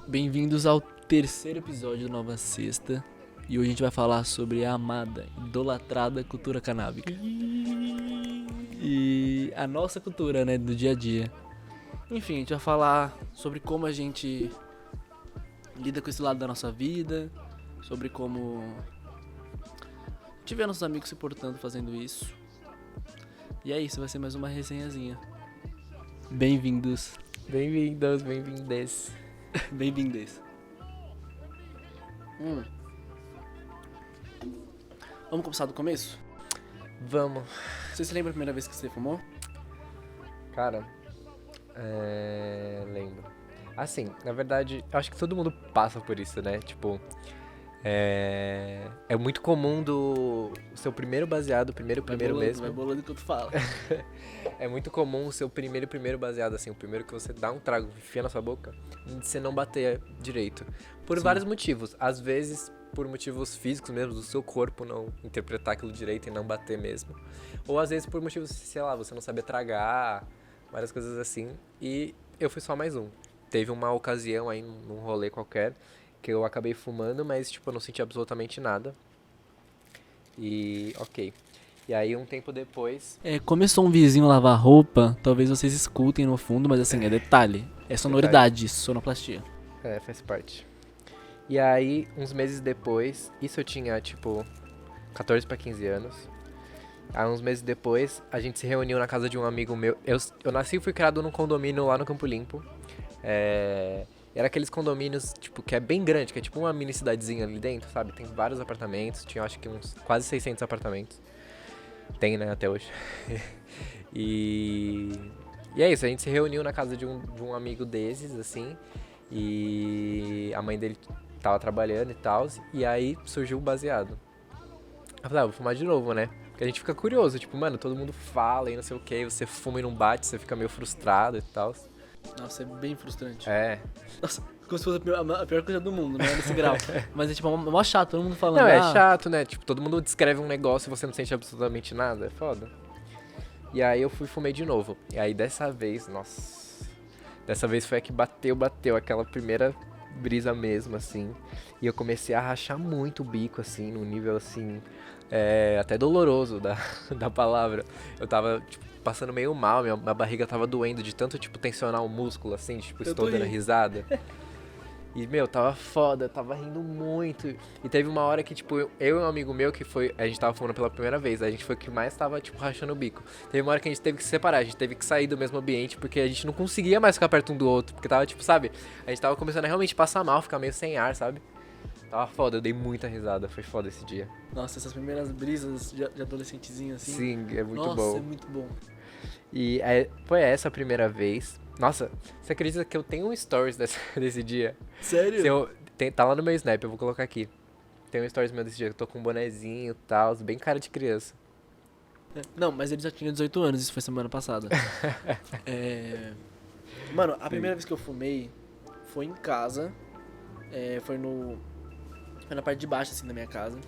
Bem-vindos ao terceiro episódio do Nova Sexta. E hoje a gente vai falar sobre a amada, idolatrada cultura canábica. E a nossa cultura, né, do dia a dia. Enfim, a gente vai falar sobre como a gente lida com esse lado da nossa vida, sobre como a gente vê nossos amigos se portando fazendo isso. E é isso, vai ser mais uma resenhazinha. Bem-vindos. Bem-vindos, bem-vindes. Bem-vindos. Vamos começar do começo? Vamos. Você se lembra a primeira vez que você fumou? Cara, lembro. Assim, na verdade, eu acho que todo mundo passa por isso, né? Tipo, é muito comum do seu primeiro baseado, primeiro mesmo. Vai bolando enquanto fala. É muito comum o seu primeiro baseado, assim, o primeiro que você dá um trago, enfia na sua boca, de você não bater direito. Por Sim. vários motivos. Às vezes, por motivos físicos mesmo, do seu corpo não interpretar aquilo direito e não bater mesmo. Ou às vezes por motivos, sei lá, você não saber tragar, várias coisas assim. E eu fui só mais um. Teve uma ocasião aí, num rolê qualquer, que eu acabei fumando, mas, tipo, eu não senti absolutamente nada. E, ok. E aí, um tempo depois... Começou um vizinho lavar roupa, talvez vocês escutem no fundo, mas assim, é detalhe. É sonoridade, sonoplastia. faz parte. E aí, uns meses depois, isso eu tinha, tipo, 14 pra 15 anos. Aí, uns meses depois, a gente se reuniu na casa de um amigo meu. Eu nasci e fui criado num condomínio lá no Campo Limpo. Era aqueles condomínios, tipo, que é bem grande, que é tipo uma mini cidadezinha ali dentro, sabe? Tem vários apartamentos, tinha acho que uns quase 600 apartamentos. Tem, né, até hoje. E é isso, a gente se reuniu na casa de um amigo desses, assim, e a mãe dele tava trabalhando e tal, e aí surgiu o baseado. Eu falei, vou fumar de novo, né? Porque a gente fica curioso, tipo, mano, todo mundo fala e não sei o que, você fuma e não bate, você fica meio frustrado e tal. Nossa, é bem frustrante. Nossa, como se fosse a pior coisa do mundo, né? Nesse grau. Mas é tipo, mó chato, todo mundo falando. Não, é chato, né? Tipo, todo mundo descreve um negócio e você não sente absolutamente nada. É foda. E aí eu fumei de novo. E aí dessa vez, nossa. Dessa vez foi a que bateu aquela primeira brisa mesmo, assim. E eu comecei a rachar muito o bico, assim, num nível, assim, até doloroso da palavra. Eu tava, tipo, passando meio mal, minha barriga tava doendo de tanto, tipo, tensionar o músculo, assim, tipo, estou dando risada. E, meu, tava foda, tava rindo muito. E teve uma hora que, tipo, eu e um amigo meu, a gente tava fumando pela primeira vez, a gente foi o que mais tava, tipo, rachando o bico. Teve uma hora que a gente teve que se separar, a gente teve que sair do mesmo ambiente, porque a gente não conseguia mais ficar perto um do outro, porque tava, tipo, sabe, a gente tava começando a realmente passar mal, ficar meio sem ar, sabe? Tava foda, eu dei muita risada, foi foda esse dia. Nossa, essas primeiras brisas de adolescentezinho, assim. Sim, é muito bom. Nossa, é muito bom. E foi essa a primeira vez. Nossa, você acredita que eu tenho um stories desse dia? Sério? Tá lá no meu Snap, eu vou colocar aqui. Tem um stories meu desse dia, que eu tô com um bonezinho e tal, bem cara de criança. Não, mas ele já tinha 18 anos, isso foi semana passada. Mano, a primeira vez que eu fumei foi em casa. Foi na parte de baixo, assim, da minha casa.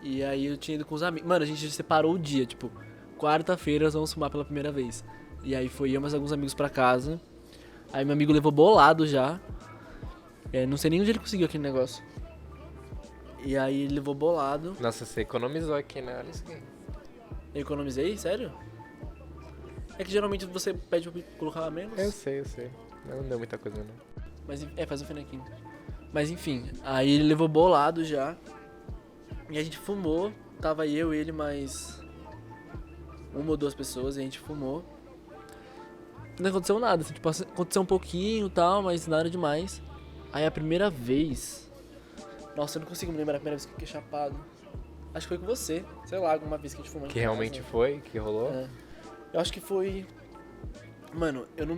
E aí eu tinha ido com os amigos. Mano, a gente separou o dia, tipo, quarta-feira nós vamos fumar pela primeira vez. E aí foi eu mais alguns amigos pra casa. Aí meu amigo levou bolado já. Não sei nem onde ele conseguiu aquele negócio. E aí ele levou bolado. Nossa, você economizou aqui, né? Olha isso aqui. Eu economizei? Sério? É que geralmente você pede pra colocar menos. Eu sei. Não deu muita coisa, não. Mas faz um fenequinho. Mas enfim, aí ele levou bolado já. E a gente fumou. Tava eu, ele, mais uma ou duas pessoas. E a gente fumou. Não aconteceu nada, assim, tipo, aconteceu um pouquinho e tal, mas nada demais. Aí a primeira vez... Nossa, eu não consigo me lembrar a primeira vez que eu fiquei chapado. Acho que foi com você, sei lá, alguma vez que a gente fumou em Que casa. realmente foi, que rolou? Eu acho que foi... Mano, eu não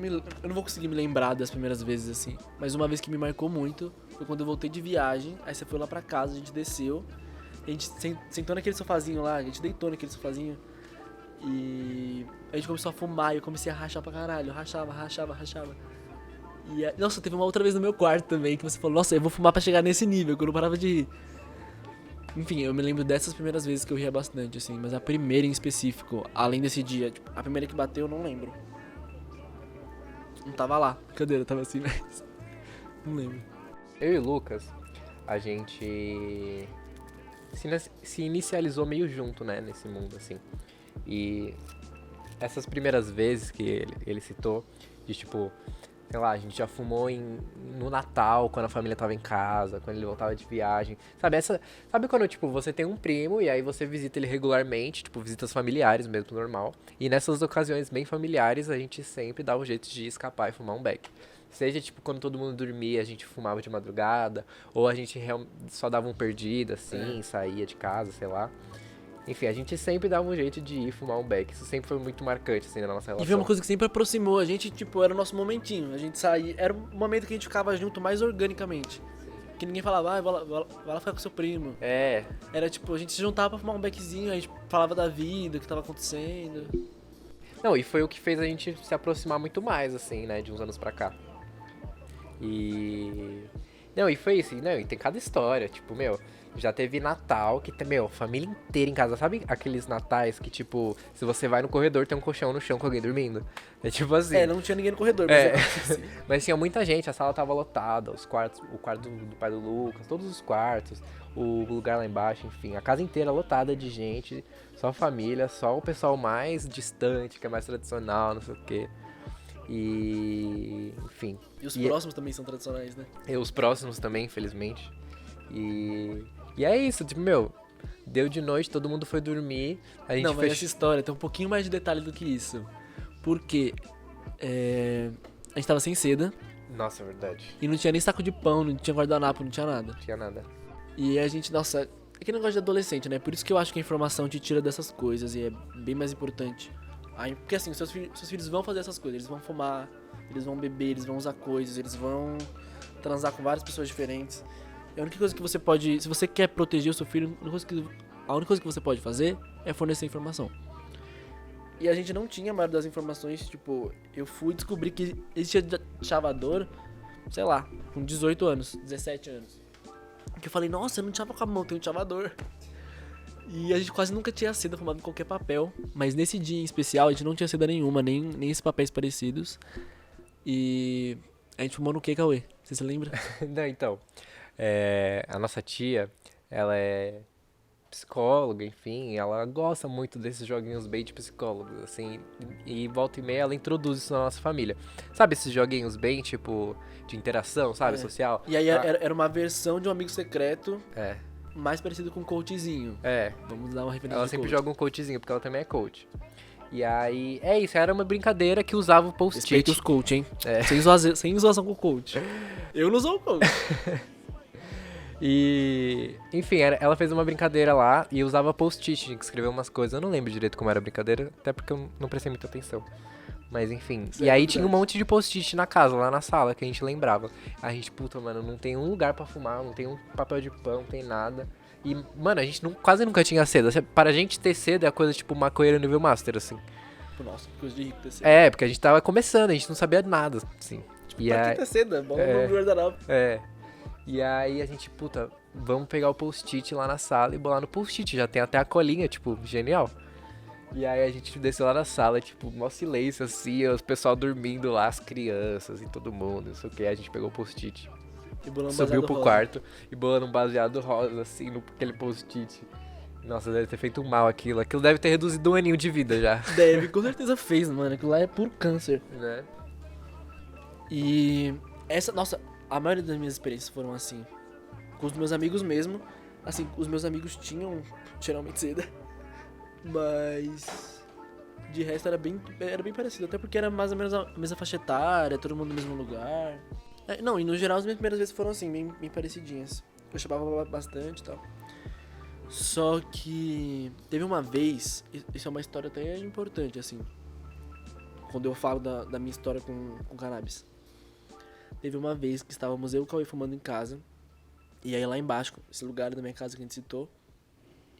vou conseguir me lembrar das primeiras vezes, assim. Mas uma vez que me marcou muito foi quando eu voltei de viagem. Aí você foi lá pra casa, a gente desceu. A gente sentou naquele sofazinho lá, a gente deitou naquele sofazinho. E a gente começou a fumar e eu comecei a rachar pra caralho. Eu rachava. E, nossa, teve uma outra vez no meu quarto também que você falou, nossa, eu vou fumar pra chegar nesse nível, que eu não parava de rir. Enfim, eu me lembro dessas primeiras vezes que eu ria bastante, assim. Mas a primeira em específico, além desse dia, tipo, a primeira que bateu eu não lembro. Não tava lá, a cadeira tava assim, mas... Não lembro. Eu e o Lucas, a gente se inicializou meio junto, né, nesse mundo, assim. E essas primeiras vezes que ele citou, de tipo, sei lá, a gente já fumou no Natal, quando a família tava em casa, quando ele voltava de viagem. Sabe quando, tipo, você tem um primo e aí você visita ele regularmente, tipo, visitas familiares mesmo, normal. E nessas ocasiões bem familiares, a gente sempre dá um jeito de escapar e fumar um beck. Seja, tipo, quando todo mundo dormia, a gente fumava de madrugada, ou a gente só dava um perdido, assim, saía de casa, sei lá. Enfim, a gente sempre dava um jeito de ir fumar um beck. Isso sempre foi muito marcante, assim, na nossa relação. E foi uma coisa que sempre aproximou a gente, tipo, era o nosso momentinho. A gente saía, era o momento que a gente ficava junto mais organicamente. Que ninguém falava, vai lá ficar com seu primo. É, Era tipo, a gente se juntava pra fumar um beckzinho, a gente falava da vida, o que tava acontecendo. não, e foi o que fez a gente se aproximar muito mais, assim, né, de uns anos pra cá. E... Não, e foi isso, não, e tem cada história, tipo, meu, já teve Natal que tem, meu, família inteira em casa, sabe aqueles natais que, tipo, se você vai no corredor tem um colchão no chão com alguém dormindo? É tipo assim. É, não tinha ninguém no corredor, mas É. assim. Mas tinha muita gente, a sala tava lotada, o quarto do pai do Lucas, todos os quartos, o lugar lá embaixo, enfim, a casa inteira lotada de gente, só família, só o pessoal mais distante, que é mais tradicional, não sei o quê. E, enfim. E os próximos também são tradicionais, né? E os próximos também, infelizmente. E é isso, tipo, meu, deu de noite, todo mundo foi dormir, a gente Não, mas essa fechou. história tem um pouquinho mais de detalhe do que isso. Porque a gente tava sem seda Nossa, é verdade. e não tinha nem saco de pão, não tinha guardanapo, não tinha nada. Não tinha nada. E a gente, nossa, é que negócio de adolescente, né? Por isso que eu acho que a informação te tira dessas coisas e é bem mais importante. Aí, porque assim, seus filhos vão fazer essas coisas, eles vão fumar, eles vão beber, eles vão usar coisas, eles vão transar com várias pessoas diferentes. E a única coisa que você pode, se você quer proteger o seu filho, a única coisa que você pode fazer é fornecer informação. E a gente não tinha a maioria das informações, tipo, eu fui descobrir que existia chavador, sei lá, com 18 anos, 17 anos. Que eu falei, nossa, eu não chava com a mão, tem um chavador. E a gente quase nunca tinha seda fumada em qualquer papel. Mas nesse dia em especial, a gente não tinha seda nenhuma, nem esses papéis parecidos. E a gente fumou no que, Cauê? Você se lembra? Não, então, a nossa tia, ela é psicóloga, enfim, ela gosta muito desses joguinhos bem de psicólogos, assim, e volta e meia ela introduz isso na nossa família. Sabe esses joguinhos bem, tipo, de interação, sabe, social? E aí era uma versão de um amigo secreto É, mais parecido com um coachzinho. é. Vamos dar uma referência Ela de sempre coach. joga um coachzinho, porque ela também é coach. E aí, é isso, era uma brincadeira que usava o Respeita post-it. os coach, hein? É. Sem zoação com o coach. Eu não sou o coach. E, enfim, ela fez uma brincadeira lá e usava post-it, tinha que escrever umas coisas. Eu não lembro direito como era a brincadeira, até porque eu não prestei muita atenção. Mas enfim. Isso E é aí verdade. tinha um monte de post-it na casa, lá na sala, que a gente lembrava. A gente, puta, mano, não tem um lugar pra fumar, não tem um papel de pão, não tem nada. E, mano, a gente quase nunca tinha seda. Para a gente ter seda é coisa tipo maconheiro nível master, assim. Tipo, nossa, que coisa de rico ter seda. É, porque a gente tava começando, a gente não sabia nada, assim. E Pra aí, que ter seda? Bola É. no guardanapo. é. E aí a gente, puta, vamos pegar o post-it lá na sala e bolar no post-it. Já tem até a colinha, tipo, genial. E aí a gente desceu lá na sala, tipo, mó silêncio, assim, os pessoal dormindo lá, as crianças e todo mundo, não sei o que. A gente pegou o post-it, E bolando subiu baseado pro rosa. quarto e bolando um baseado rosa, assim, naquele post-it. Nossa, deve ter feito mal aquilo. Aquilo deve ter reduzido um aninho de vida já. Deve, com certeza fez, mano. Aquilo lá é puro câncer. Né? E nossa, a maioria das minhas experiências foram assim. Com os meus amigos mesmo. Assim, os meus amigos tinham geralmente seda. Mas de resto era bem parecido. Até porque era mais ou menos a mesma faixa etária, todo mundo no mesmo lugar. Não, e no geral as minhas primeiras vezes foram assim, bem parecidinhas. Eu chamava bastante e tal. Só que teve uma vez, isso é uma história até importante, assim. Quando eu falo da minha história com cannabis. Teve uma vez que estávamos eu e o Cauê fumando em casa. E aí lá embaixo, esse lugar da minha casa que a gente citou.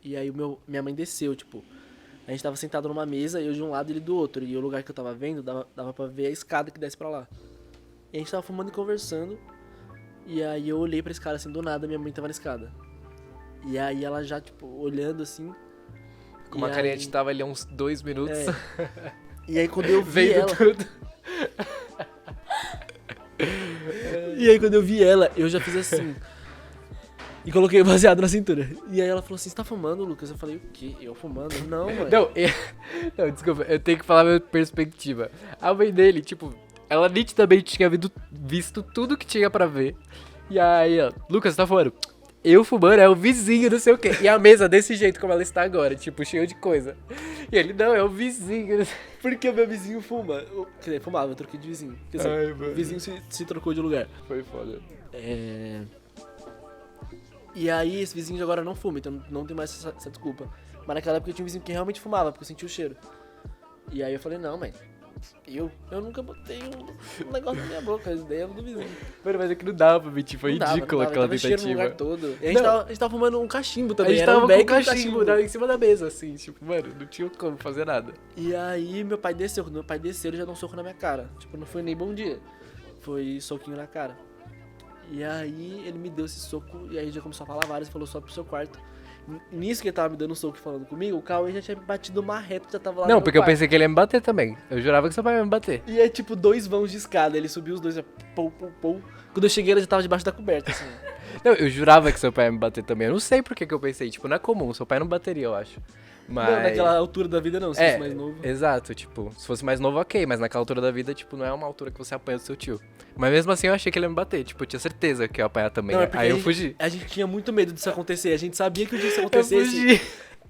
E aí minha mãe desceu, tipo. A gente tava sentado numa mesa, eu de um lado e ele do outro. E o lugar que eu tava vendo, dava pra ver a escada que desce pra lá. E a gente tava fumando e conversando. E aí eu olhei pra escada assim, do nada minha mãe tava na escada. E aí ela já, tipo, olhando assim. Com uma e carinha aí- de tava ali uns 2 minutos. É. E aí quando eu vi Vendo ela. tudo. E aí quando eu vi ela, eu já fiz assim. E coloquei o baseado na cintura. E aí ela falou assim, você tá fumando, Lucas? Eu falei, o quê? Eu fumando? Não, mano. Não, desculpa, eu tenho que falar a minha perspectiva. A mãe dele, tipo, ela nitidamente tinha visto tudo que tinha pra ver. E aí, ó, Lucas, você tá fumando? Eu fumando, é o vizinho, não sei o quê. E a mesa desse jeito como ela está agora, tipo, cheio de coisa. E ele, não, é o vizinho. Porque o meu vizinho fuma. Quer dizer, fumava, eu troquei de vizinho. Quer dizer, Ai, mano. o vizinho se trocou de lugar. Foi foda. E aí, esse vizinho de agora não fuma, então não tem mais essa desculpa. Mas naquela época eu tinha um vizinho que realmente fumava, porque eu sentia o cheiro. E aí eu falei, não, mãe, eu nunca botei um negócio na minha boca, a ideia do vizinho. Mano, mas é que não dava pra mentir, foi Não dava, ridícula não dava, aquela tava cheiro no tentativa. lugar todo. E a gente tava fumando um cachimbo A também, gente era tava um com o beck e um cachimbo em cima da mesa, assim, tipo, mano, não tinha como fazer nada. E aí meu pai desceu, quando meu pai desceu ele já deu um soco na minha cara. Tipo, não foi nem bom dia, foi soquinho na cara. E aí ele me deu esse soco e aí já começou a falar várias e falou, sobe pro seu quarto. Nisso que ele tava me dando um soco e falando comigo, o Cauê já tinha me batido uma reta, já tava lá no Não, meu porque eu quarto. pensei que ele ia me bater também. Eu jurava que seu pai ia me bater. E é tipo 2 vãos de escada, ele subiu os dois, pou, pou, pou. Quando eu cheguei, ele já tava debaixo da coberta, assim. Não, eu jurava que seu pai ia me bater também. Eu não sei por que eu pensei. Tipo, não é comum. Seu pai não bateria, eu acho. Mas... Não, naquela altura da vida não, se fosse mais novo. Exato. Tipo, se fosse mais novo, ok. Mas naquela altura da vida, tipo, não é uma altura que você apanha do seu tio. Mas mesmo assim, eu achei que ele ia me bater. Tipo, eu tinha certeza que eu ia apanhar também. Não, é porque Aí eu fugi. A gente tinha muito medo disso acontecer. A gente sabia que o dia que isso Eu acontecesse. fugi.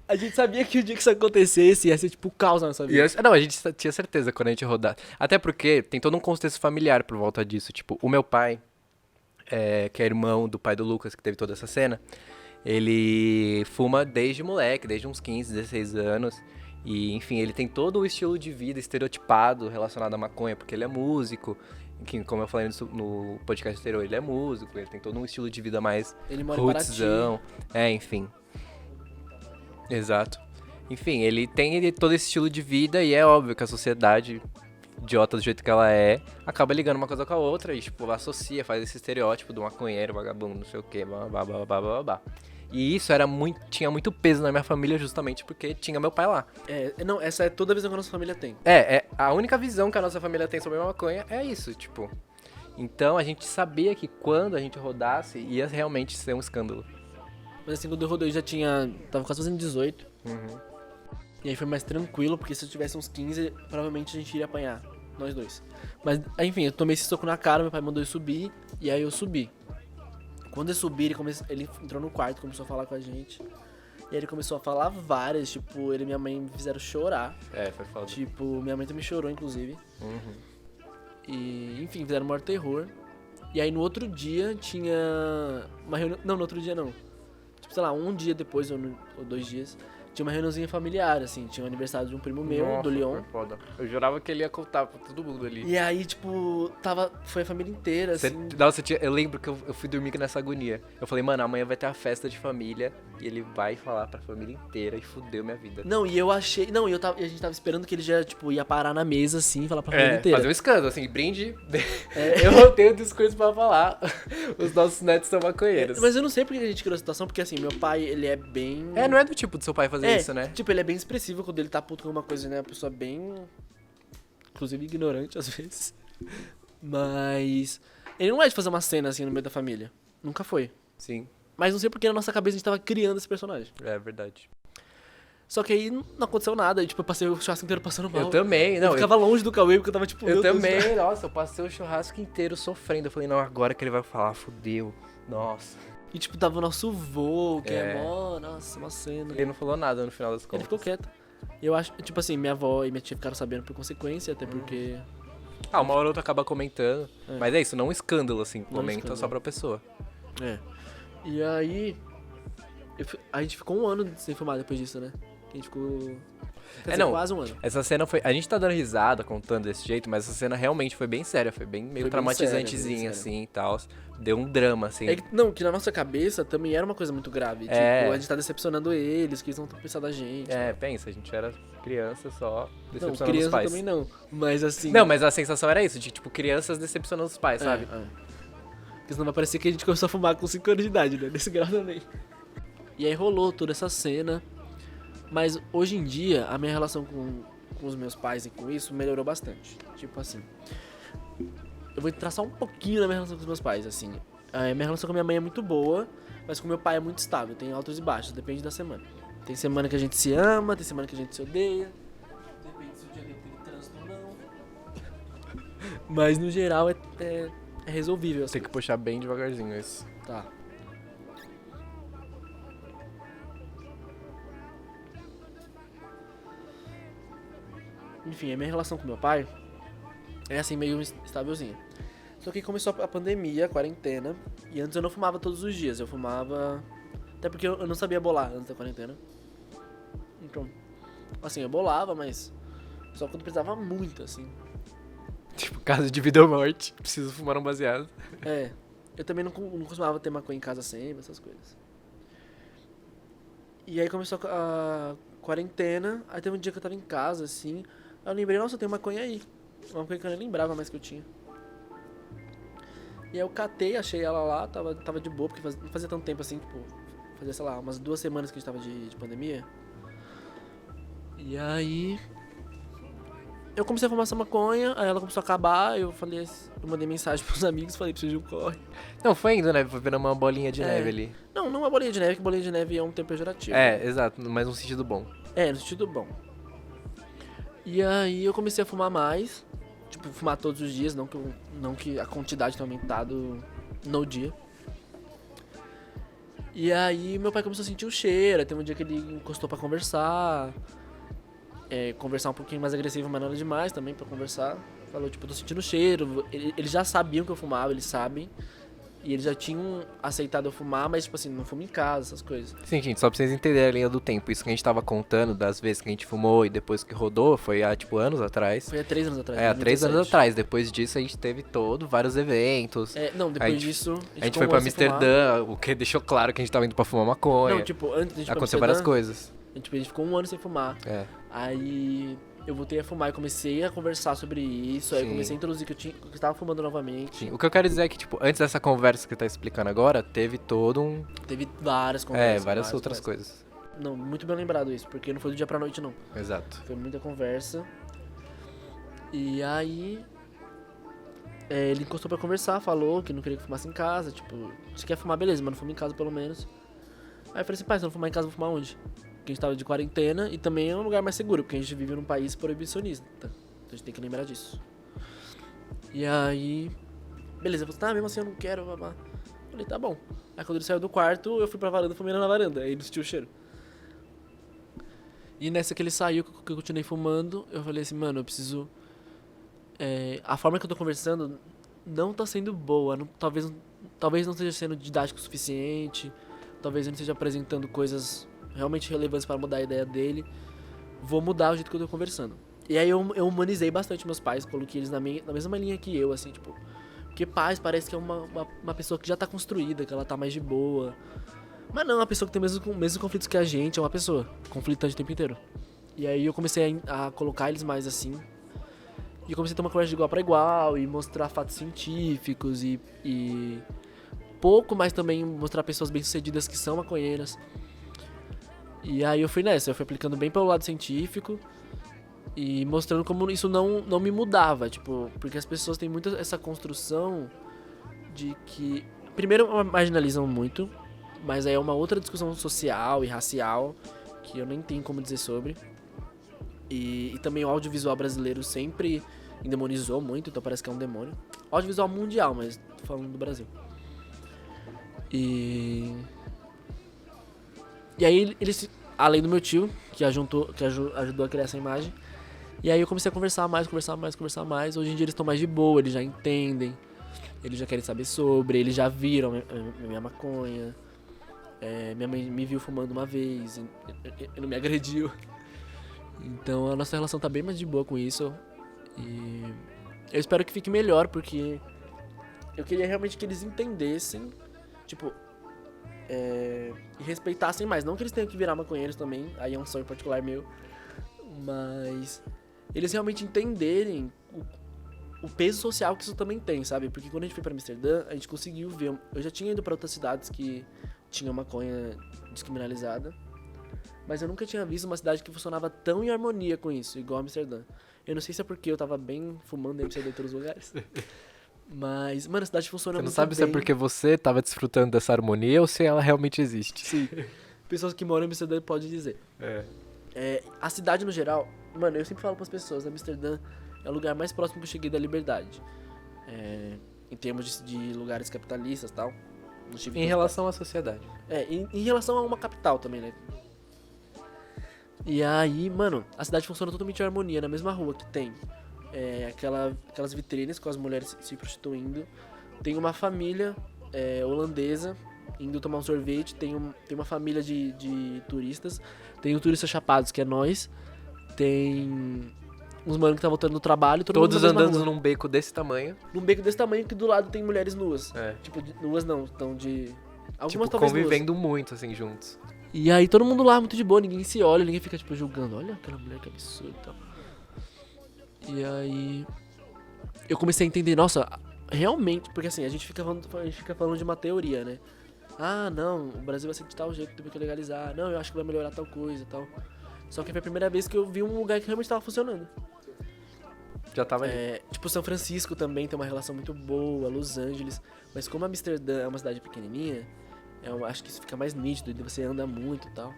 A gente sabia que o dia que isso acontecesse ia ser tipo caos na nossa vida. Não, a gente tinha certeza quando a gente rodar. Até porque tem todo um contexto familiar por volta disso. Tipo, o meu pai, que é irmão do pai do Lucas, que teve toda essa cena, ele fuma desde moleque, desde uns 15, 16 anos. E, enfim, ele tem todo o estilo de vida estereotipado relacionado à maconha, porque ele é músico. Que, como eu falei no podcast anterior, ele é músico, ele tem todo um estilo de vida mais Ele mora rootzão. Enfim. Exato. Enfim, ele tem todo esse estilo de vida e é óbvio que a sociedade, idiota do jeito que ela é, acaba ligando uma coisa com a outra e, tipo, associa, faz esse estereótipo do maconheiro, vagabundo, não sei o que, blá, blá, blá, blá, blá, blá. E isso tinha muito peso na minha família justamente porque tinha meu pai lá. Não, essa é toda a visão que a nossa família tem. A única visão que a nossa família tem sobre a maconha é isso, tipo. Então a gente sabia que quando a gente rodasse ia realmente ser um escândalo. Mas assim, quando eu rodei, eu já tava quase fazendo 18. Uhum. E aí foi mais tranquilo, porque se eu tivesse uns 15, provavelmente a gente iria apanhar. Nós dois. Mas, enfim, eu tomei esse soco na cara, meu pai mandou eu subir, e aí eu subi. Quando eu subi, ele entrou no quarto, começou a falar com a gente. E aí ele começou a falar várias, tipo, ele e minha mãe me fizeram chorar. Foi foda. Tipo, minha mãe também chorou, inclusive. Uhum. E, enfim, fizeram o maior terror. E aí no outro dia tinha uma reunião... Não, no outro dia não. Tipo, sei lá, um dia depois, ou 2 dias, tinha uma reuniãozinha familiar, assim. Tinha o aniversário de um primo meu, Nossa, do Leon. foi foda. Eu jurava que ele ia contar pra todo mundo ali. E aí, tipo, foi a família inteira, assim. Eu lembro que eu fui dormir nessa agonia. Eu falei, mano, amanhã vai ter a festa de família e ele vai falar pra família inteira e fudeu minha vida. Não, e eu achei... Não, e a gente tava esperando que ele já, tipo, ia parar na mesa, assim, e falar pra família inteira. Fazer um escândalo, assim, brinde. Eu tenho discurso pra falar. Os nossos netos são maconheiros. Mas eu não sei porque a gente criou a situação, porque assim, meu pai, ele é bem... Não é do tipo do seu pai fazer isso, né? Tipo, ele é bem expressivo quando ele tá puto com alguma coisa, né? Uma pessoa bem... Inclusive ignorante, às vezes. Mas... Ele não é de fazer uma cena, assim, no meio da família. Nunca foi. Sim. Mas não sei porque na nossa cabeça a gente tava criando esse personagem. É verdade. Só que aí não aconteceu nada. E, tipo, eu passei o churrasco inteiro passando mal. Eu também. Não, eu ficava longe do Cauê, porque eu tava, tipo... Eu meu Deus, também, nossa, eu passei o churrasco inteiro sofrendo. Eu falei, não, agora que ele vai falar, fudeu. Nossa. E, tipo, tava o nosso vô, que é mó... Nossa, uma cena. Ele não falou nada no final das contas. Ele ficou quieto. Eu acho, tipo assim, minha avó e minha tia ficaram sabendo por consequência, até porque... Uma hora ou outra acaba comentando. Mas é isso, não um escândalo, assim. Não Comenta escândalo. só pra pessoa. E aí... A gente ficou 1 ano sem filmar depois disso, né? A gente ficou... Quer dizer, não. quase 1 ano. Essa cena foi... A gente tá dando risada contando desse jeito, mas essa cena realmente foi bem séria. Foi bem meio Foi bem traumatizantezinha, séria, assim, e tal. Deu um drama, assim. Que na nossa cabeça também era uma coisa muito grave. Tipo, a gente tá decepcionando eles, que eles não estão pensando da gente. Pensa, a gente era criança só, Não, decepcionando criança os pais. também não. Mas assim... Não, mas a sensação era isso, de tipo, crianças decepcionando os pais, sabe? Porque senão vai parecer que a gente começou a fumar com 5 anos de idade, né? Nesse grau também. E aí rolou toda essa cena. Mas hoje em dia, a minha relação com os meus pais e com isso melhorou bastante. Tipo assim... eu vou traçar um pouquinho da minha relação com os meus pais, assim. Minha relação com a minha mãe é muito boa, mas com meu pai é muito estável, tem altos e baixos, depende da semana. Tem semana que a gente se ama, tem semana que a gente se odeia, depende se o dia dele tem trânsito ou não. Mas no geral é resolvível. Tem que puxar bem devagarzinho isso. Tá. Enfim, a minha relação com meu pai é assim, meio estávelzinha. Só que começou a pandemia, a quarentena, e antes eu não fumava todos os dias, eu fumava... Até porque eu não sabia bolar antes da quarentena. Então, assim, eu bolava, mas só quando precisava muito, assim. Tipo, caso de vida ou morte, preciso fumar um baseado. Eu também não costumava ter maconha em casa sempre, essas coisas. E aí começou a quarentena, aí teve um dia que eu tava em casa, assim, aí eu lembrei, nossa, eu tenho maconha aí. Uma maconha que eu nem lembrava mais que eu tinha. E aí eu catei, achei ela lá, tava de boa, porque não fazia tanto tempo assim, tipo, fazia, sei lá, umas 2 semanas que a gente tava de pandemia. E aí eu comecei a fumar essa maconha, aí ela começou a acabar, eu mandei mensagem pros amigos, falei, preciso de um corre. Não, foi indo, né? Foi vendo uma bolinha de neve ali. Não uma bolinha de neve, que bolinha de neve é um termo pejorativo. Exato, mas num sentido bom. No sentido bom. E aí eu comecei a fumar mais, tipo, fumar todos os dias, não que a quantidade tenha aumentado no dia. E aí meu pai começou a sentir o cheiro, aí teve um dia que ele encostou pra conversar. Conversar um pouquinho mais agressivo, mas nada demais também pra conversar. Falou, tipo, tô sentindo cheiro. Eles já sabiam que eu fumava, eles sabem. E eles já tinham aceitado eu fumar, mas, tipo assim, não fumo em casa, essas coisas. Sim, gente, só pra vocês entenderem a linha do tempo. Isso que a gente tava contando das vezes que a gente fumou e depois que rodou, foi há, tipo, anos atrás. Foi há 3 anos atrás. Há 3 anos atrás. Depois disso a gente teve vários eventos. Depois disso... A gente foi pra Amsterdã, o que deixou claro que a gente tava indo pra fumar maconha. Não, tipo, antes de a gente aconteceu várias coisas. A gente ficou 1 ano sem fumar. Aí eu voltei a fumar e comecei a conversar sobre isso. Aí eu comecei a introduzir que eu estava fumando novamente. Sim. O que eu quero dizer é que, tipo, antes dessa conversa que tá explicando agora, teve Teve várias conversas. Várias outras coisas. Não, muito bem lembrado isso, porque não foi do dia pra noite, não. Exato. Foi muita conversa. E aí... ele encostou pra conversar, falou que não queria que eu fumasse em casa. Tipo, se quer fumar, beleza, mas não fuma em casa pelo menos. Aí eu falei assim, pai, se eu não fumar em casa, eu vou fumar onde? Porque a gente tava de quarentena e também é um lugar mais seguro, porque a gente vive num país proibicionista. Então a gente tem que lembrar disso. E aí... Beleza, eu falei, tá, mesmo assim eu não quero, babá. Falei, tá bom. Aí quando ele saiu do quarto, eu fui pra varanda, fumei na varanda. Aí ele sentiu o cheiro. E nessa que ele saiu, que eu continuei fumando, eu falei assim, mano, eu preciso... a forma que eu tô conversando não tá sendo boa. Talvez não esteja sendo didático o suficiente. Talvez eu não esteja apresentando coisas realmente relevantes para mudar a ideia dele. Vou mudar o jeito que eu tô conversando. E aí eu humanizei bastante meus pais, coloquei eles na mesma linha que eu, assim, tipo... Porque pais parece que é uma pessoa que já tá construída, que ela tá mais de boa. Mas não, é uma pessoa que tem mesmos conflitos que a gente, é uma pessoa conflitante o tempo inteiro. E aí eu comecei a colocar eles mais assim. E eu comecei a ter uma conversa de igual para igual, e mostrar fatos científicos, e pouco, mas também mostrar pessoas bem-sucedidas que são maconheiras. E aí eu fui aplicando bem pelo lado científico e mostrando como isso não me mudava, tipo, porque as pessoas têm muito essa construção de que, primeiro, marginalizam muito, mas aí é uma outra discussão social e racial que eu nem tenho como dizer sobre. E também o audiovisual brasileiro sempre endemonizou muito, então parece que é um demônio. Audiovisual mundial, mas tô falando do Brasil. E aí eles, além do meu tio, que ajudou a criar essa imagem, e aí eu comecei a conversar mais. Hoje em dia eles estão mais de boa, eles já entendem, eles já querem saber sobre, eles já viram a minha maconha. Minha mãe me viu fumando uma vez, e não me agrediu. Então a nossa relação tá bem mais de boa com isso. E eu espero que fique melhor, porque eu queria realmente que eles entendessem, tipo, e respeitassem mais. Não que eles tenham que virar maconheiros também, aí é um sonho particular meu, mas eles realmente entenderem o peso social que isso também tem, sabe? Porque quando a gente foi pra Amsterdã, a gente conseguiu ver. Eu já tinha ido pra outras cidades que tinha maconha descriminalizada, mas eu nunca tinha visto uma cidade que funcionava tão em harmonia com isso, igual Amsterdã. Eu não sei se é porque eu tava bem fumando em Amsterdã em todos os lugares, Mas, mano, a cidade funciona Você não muito sabe bem. se é porque você tava desfrutando dessa harmonia ou se ela realmente existe. Sim. Pessoas que moram em Amsterdã podem dizer. A cidade no geral, mano, eu sempre falo pras pessoas, Amsterdã é o lugar mais próximo que eu cheguei da liberdade. Em termos de lugares capitalistas e tal. Não tive Em tantos relação à sociedade. em relação a uma capital também, né? E aí, mano, a cidade funciona totalmente em harmonia. Na mesma rua que tem aquelas vitrines com as mulheres se prostituindo. Tem uma família holandesa indo tomar um sorvete. Tem uma família de turistas. Tem o turista chapados, que é nós. Tem uns mano que tá voltando do trabalho. Todo Todos mundo na mesma andando rua. num beco desse tamanho. Num beco desse tamanho que do lado tem mulheres nuas. É. Tipo, nuas não, estão de... Algumas Tipo, talvez nuas. convivendo muito, assim, juntos. E aí todo mundo lá, muito de boa, ninguém se olha, ninguém fica, tipo, julgando. Olha aquela mulher que absurda e tal. E aí... eu comecei a entender, nossa, realmente... Porque assim, a gente fica falando de uma teoria, né? Ah, não, o Brasil vai ser de tal jeito, tem que legalizar. Não, eu acho que vai melhorar tal coisa e tal. Só que foi a primeira vez que eu vi um lugar que realmente tava funcionando. Já tava ali. Tipo, São Francisco também tem uma relação muito boa, Los Angeles. Mas como Amsterdã é uma cidade pequenininha, eu acho que isso fica mais nítido, e você anda muito e tal.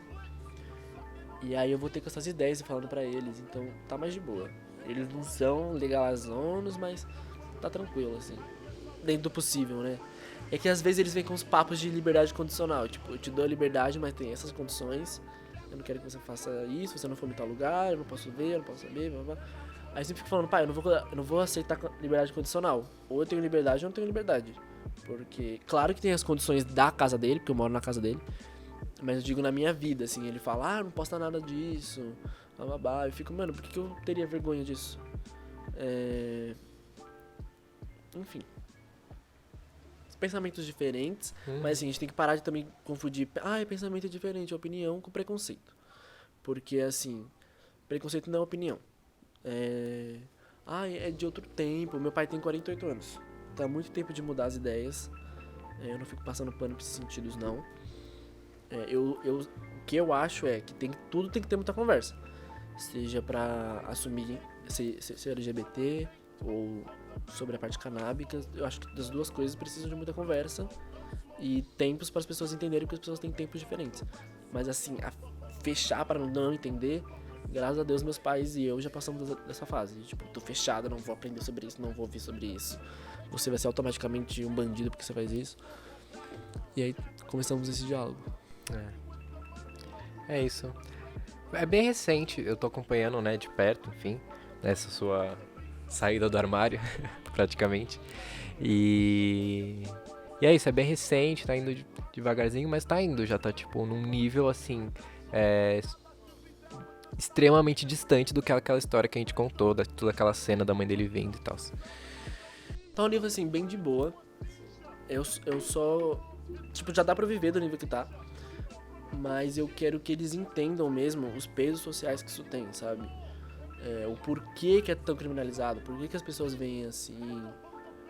E aí eu vou ter com essas ideias e falando pra eles, então tá mais de boa. Eles não são legalizonos, mas tá tranquilo, assim. Dentro do possível, né? É que às vezes eles vêm com os papos de liberdade condicional. Tipo, eu te dou a liberdade, mas tem essas condições. Eu não quero que você faça isso, se você não for em tal lugar, eu não posso ver, eu não posso saber, blá, blá. Aí eu sempre fico falando, pai, eu não vou aceitar liberdade condicional. Ou eu tenho liberdade ou eu não tenho liberdade. Porque, claro que tem as condições da casa dele, porque eu moro na casa dele. Mas eu digo na minha vida, assim, ele fala, não posta nada disso, bababá. Eu fico, mano, por que eu teria vergonha disso? Enfim. Pensamentos diferentes, mas assim, a gente tem que parar de também confundir, pensamento é diferente, opinião com preconceito. Porque, assim, preconceito não é opinião. É de outro tempo, meu pai tem 48 anos. Tá muito tempo de mudar as ideias. Eu não fico passando pano pra esses sentidos, não. O que eu acho é que tudo tem que ter muita conversa. Seja pra assumir ser LGBT ou sobre a parte canábica. Eu acho que das duas coisas precisam de muita conversa e tempos para as pessoas entenderem, porque as pessoas têm tempos diferentes. Mas assim, fechar para não entender, graças a Deus meus pais e eu já passamos dessa fase. Tipo, tô fechado, não vou aprender sobre isso, não vou ouvir sobre isso. Você vai ser automaticamente um bandido porque você faz isso. E aí começamos esse diálogo. É isso. É bem recente, eu tô acompanhando, né, de perto, enfim, nessa sua saída do armário, praticamente. E é isso, é bem recente, tá indo devagarzinho, mas tá indo, já tá, tipo, num nível, assim, extremamente distante do que aquela história que a gente contou, toda aquela cena da mãe dele vindo e tal. Tá um nível, assim, bem de boa. Eu só... tipo, já dá pra viver do nível que tá. Mas eu quero que eles entendam mesmo os pesos sociais que isso tem, sabe? O porquê que é tão criminalizado, por que as pessoas veem assim.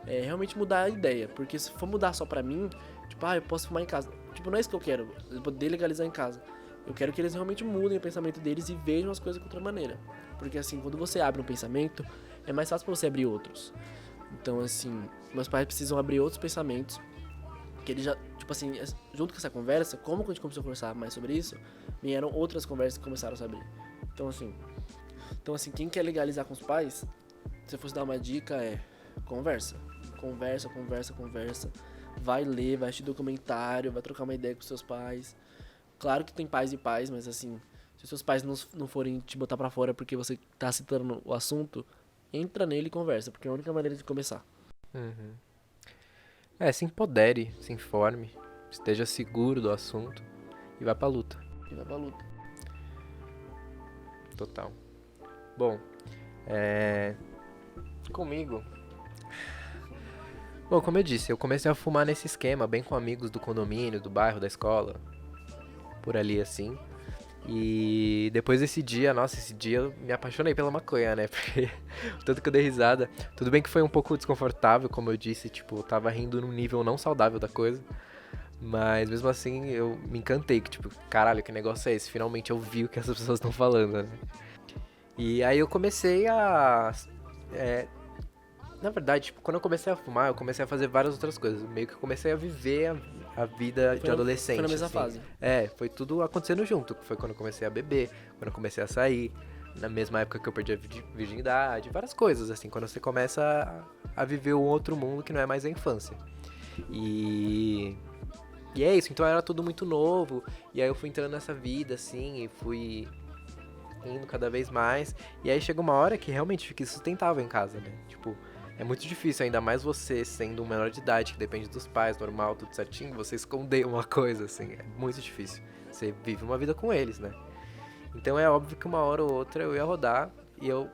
Realmente mudar a ideia, porque se for mudar só pra mim, tipo, eu posso fumar em casa. Tipo, não é isso que eu quero, eu poder legalizar em casa. Eu quero que eles realmente mudem o pensamento deles e vejam as coisas de outra maneira. Porque assim, quando você abre um pensamento, é mais fácil pra você abrir outros. Então assim, meus pais precisam abrir outros pensamentos. Que eles já, tipo assim, junto com essa conversa, como a gente começou a conversar mais sobre isso, vieram outras conversas que começaram a se abrir. Então assim, quem quer legalizar com os pais, se eu fosse dar uma dica, conversa. Conversa. Vai ler, vai assistir documentário, vai trocar uma ideia com seus pais. Claro que tem pais e pais, mas assim, se seus pais não forem te botar pra fora porque você tá citando o assunto, entra nele e conversa, porque é a única maneira de começar. Se empodere, se informe, esteja seguro do assunto e vá pra luta. Total. Bom, comigo... Bom, como eu disse, eu comecei a fumar nesse esquema, bem com amigos do condomínio, do bairro, da escola, por ali assim. E depois desse dia, esse dia eu me apaixonei pela maconha, né? Porque tanto que eu dei risada. Tudo bem que foi um pouco desconfortável, como eu disse, tipo, eu tava rindo num nível não saudável da coisa. Mas mesmo assim eu me encantei, que tipo, caralho, que negócio é esse? Finalmente eu vi o que essas pessoas estão falando, né? E aí eu comecei a... Na verdade, tipo, quando eu comecei a fumar, eu comecei a fazer várias outras coisas. Meio que eu comecei a viver a vida de adolescente. Foi na mesma assim. fase. Foi tudo acontecendo junto. Foi quando eu comecei a beber, quando eu comecei a sair, na mesma época que eu perdi a virgindade, várias coisas, assim, quando você começa a viver um outro mundo que não é mais a infância. E é isso, então era tudo muito novo, e aí eu fui entrando nessa vida, assim, e fui indo cada vez mais, e aí chega uma hora que realmente fica insustentável em casa, né? Tipo, é muito difícil, ainda mais você sendo um menor de idade, que depende dos pais, normal, tudo certinho, você esconder uma coisa, assim, é muito difícil. Você vive uma vida com eles, né? Então é óbvio que uma hora ou outra eu ia rodar, e eu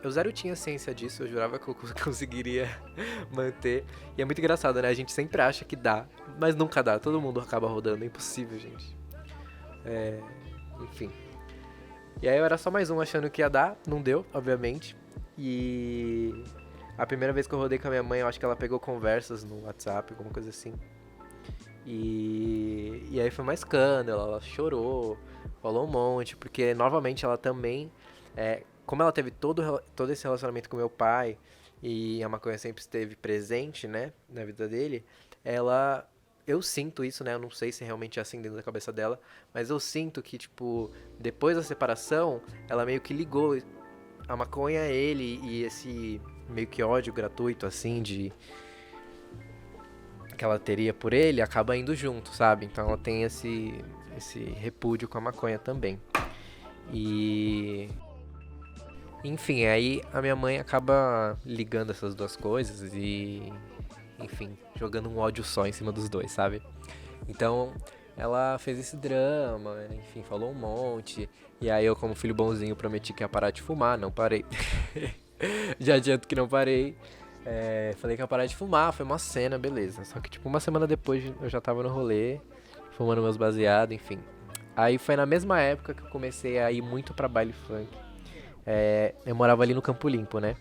zero tinha ciência disso, eu jurava que eu conseguiria manter. E é muito engraçado, né? A gente sempre acha que dá, mas nunca dá, todo mundo acaba rodando, é impossível, gente. Enfim. E aí eu era só mais um achando que ia dar, não deu, obviamente. E a primeira vez que eu rodei com a minha mãe, eu acho que ela pegou conversas no WhatsApp, alguma coisa assim. E aí foi uma escândalo, ela chorou, falou um monte, porque novamente ela também, como ela teve todo esse relacionamento com meu pai, e a maconha sempre esteve presente, né, na vida dele, eu sinto isso, né, eu não sei se realmente é assim dentro da cabeça dela, mas eu sinto que, tipo, depois da separação, ela meio que ligou a maconha a ele, e esse meio que ódio gratuito, assim, que ela teria por ele, acaba indo junto, sabe? Então ela tem esse repúdio com a maconha também. E enfim, aí a minha mãe acaba ligando essas duas coisas e, enfim, jogando um ódio só em cima dos dois, sabe? Então ela fez esse drama, enfim, falou um monte. E aí eu, como filho bonzinho, prometi que ia parar de fumar, não parei. Já adianto que não parei. Falei que ia parar de fumar, foi uma cena, beleza. Só que tipo, uma semana depois eu já tava no rolê, fumando meus baseados, enfim. Aí foi na mesma época que eu comecei a ir muito pra baile funk. Eu morava ali no Campo Limpo, né?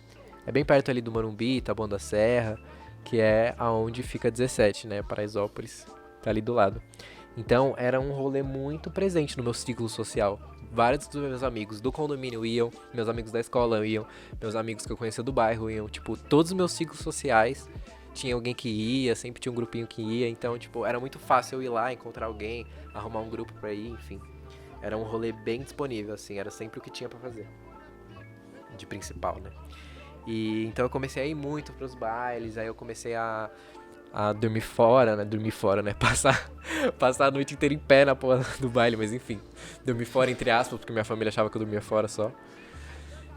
É bem perto ali do Morumbi, Taboão da Serra, que é aonde fica 17, né? Paraisópolis, tá ali do lado. Então era um rolê muito presente no meu ciclo social. Vários dos meus amigos do condomínio iam, meus amigos da escola iam, meus amigos que eu conhecia do bairro iam. Tipo, todos os meus ciclos sociais tinha alguém que ia, sempre tinha um grupinho que ia. Então, tipo, era muito fácil eu ir lá, encontrar alguém, arrumar um grupo pra ir, enfim. Era um rolê bem disponível, assim, era sempre o que tinha pra fazer. De principal, né? E então eu comecei a ir muito pros bailes, aí eu comecei a dormir fora, né? Passar a noite inteira em pé na porra do baile, mas enfim. Dormir fora, entre aspas, porque minha família achava que eu dormia fora só.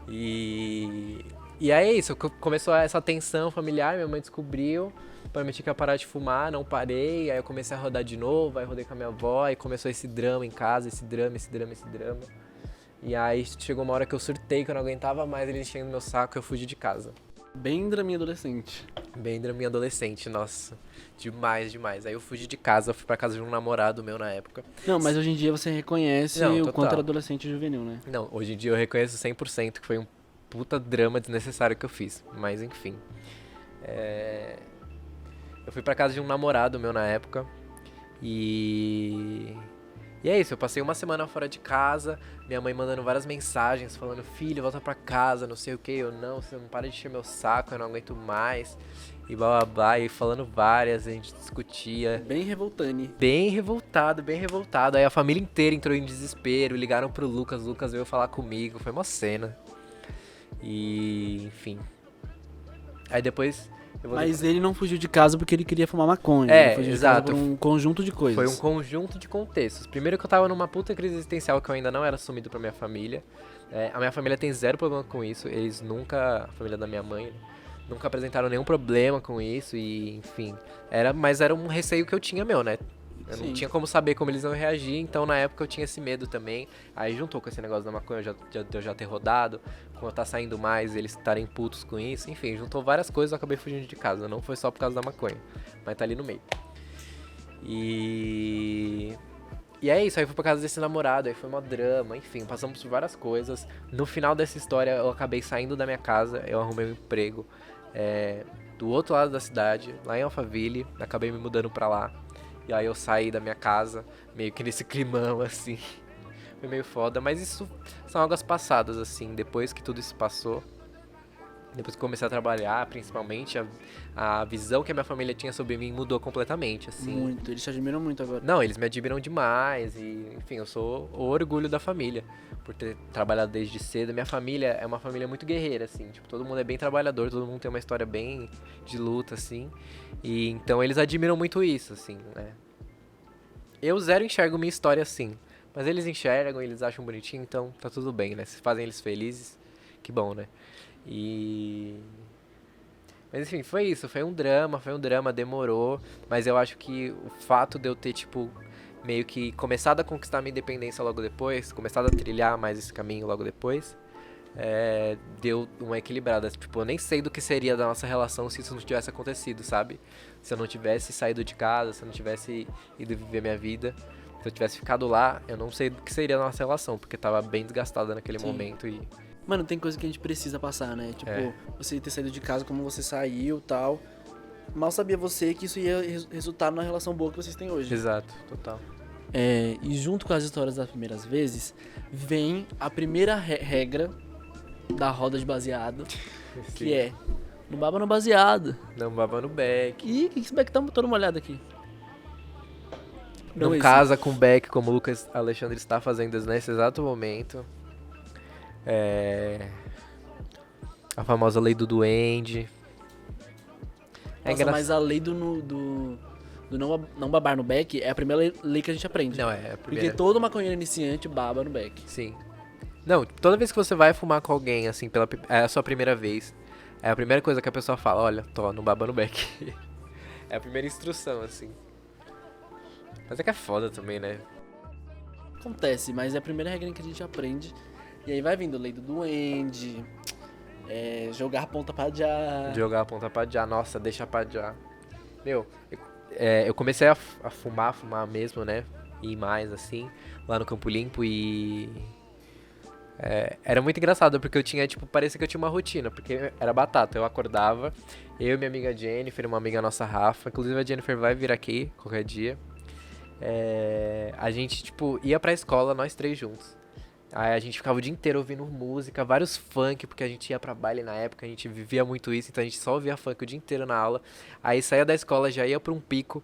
E aí é isso, começou essa tensão familiar, minha mãe descobriu, prometi que ia parar de fumar, não parei, aí eu comecei a rodar de novo, aí rodei com a minha avó, aí começou esse drama em casa, esse drama. E aí chegou uma hora que eu surtei, que eu não aguentava mais ele enchendo meu saco e eu fugi de casa. Bem draminha adolescente. Bem draminha adolescente, nossa. Demais. Aí eu fugi de casa, fui pra casa de um namorado meu na época. Não, mas hoje em dia você reconhece o quanto era adolescente e juvenil, né? Não, hoje em dia eu reconheço 100% que foi um puta drama desnecessário que eu fiz. Mas enfim. Eu fui pra casa de um namorado meu na época. E é isso, eu passei uma semana fora de casa, minha mãe mandando várias mensagens, falando, filho, volta pra casa, não sei o que, eu não, você não para de encher meu saco, eu não aguento mais, e blá blá blá, e falando várias, a gente discutia. Bem revoltante. Bem revoltado, aí a família inteira entrou em desespero, ligaram pro Lucas veio falar comigo, foi uma cena. E, enfim. Aí depois... Mas ele não fugiu de casa porque ele queria fumar maconha. Ele fugiu exato. de casa por um conjunto de coisas. Foi um conjunto de contextos. Primeiro que eu tava numa puta crise existencial que eu ainda não era assumido pra minha família. A minha família tem zero problema com isso. Eles nunca, a família da minha mãe, nunca apresentaram nenhum problema com isso e, enfim. Mas era um receio que eu tinha meu, né? Eu não tinha como saber como eles iam reagir, então na época eu tinha esse medo também. Aí juntou com esse negócio da maconha, eu já ter rodado, com eu estar saindo mais, eles estarem putos com isso. Enfim, juntou várias coisas, eu acabei fugindo de casa. Não foi só por causa da maconha, mas tá ali no meio. E é isso, aí eu fui pra casa desse namorado, aí foi um drama, enfim, passamos por várias coisas. No final dessa história eu acabei saindo da minha casa, eu arrumei um emprego do outro lado da cidade, lá em Alphaville, acabei me mudando pra lá. E aí eu saí da minha casa, meio que nesse climão, assim. Foi meio foda, mas isso são águas passadas, assim. Depois que tudo isso passou, Depois que eu comecei a trabalhar, principalmente, a visão que a minha família tinha sobre mim mudou completamente, assim. Muito, eles te admiram muito agora. Não, eles me admiram demais e, enfim, eu sou o orgulho da família por ter trabalhado desde cedo. Minha família é uma família muito guerreira, assim, tipo, todo mundo é bem trabalhador, todo mundo tem uma história bem de luta, assim, e então eles admiram muito isso, assim, né. Eu zero enxergo minha história assim, mas eles enxergam, eles acham bonitinho, então tá tudo bem, né, se fazem eles felizes, que bom, né. E... Mas enfim, foi isso, foi um drama, demorou, mas eu acho que o fato de eu ter, tipo, meio que começado a conquistar minha independência logo depois, começado a trilhar mais esse caminho logo depois, deu uma equilibrada. Tipo, eu nem sei do que seria da nossa relação se isso não tivesse acontecido, sabe? Se eu não tivesse saído de casa, se eu não tivesse ido viver minha vida, se eu tivesse ficado lá, eu não sei do que seria a nossa relação, porque tava bem desgastada naquele Sim. momento e... Mano, tem coisa que a gente precisa passar, né? Tipo, você ter saído de casa como você saiu e tal. Mal sabia você que isso ia resultar numa relação boa que vocês têm hoje. Exato, total. E junto com as histórias das primeiras vezes, vem a primeira regra da roda de baseado, que é: não baba no baseado. Não baba no Beck. Ih, que esse Beck tá todo molhado aqui. Não existe. casa com o Beck como o Lucas Alexandre está fazendo nesse exato momento. A famosa lei do duende. Nossa, mas a lei do não babar no Beck é a primeira lei que a gente aprende. Não, é a Porque primeira. todo maconheiro iniciante baba no Beck. Sim. Não, toda vez que você vai fumar com alguém, assim, é a sua primeira vez, é a primeira coisa que a pessoa fala: olha, não baba no Beck. É a primeira instrução, assim. Mas é que é foda também, né? Acontece, mas é a primeira regra que a gente aprende. E aí vai vindo lei do duende, jogar ponta pra já. Jogar a ponta pra já, nossa, deixa pra já. Meu, eu comecei a fumar mesmo, né? E mais, assim, lá no Campo Limpo e... era muito engraçado, porque eu tinha, tipo, parecia que eu tinha uma rotina, porque era batata. Eu acordava, eu e minha amiga Jennifer, uma amiga nossa, Rafa, inclusive a Jennifer vai vir aqui qualquer dia. A gente, tipo, ia pra escola, nós três juntos. Aí a gente ficava o dia inteiro ouvindo música, vários funk, porque a gente ia pra baile na época, a gente vivia muito isso, então a gente só ouvia funk o dia inteiro na aula. Aí saía da escola, já ia pra um pico,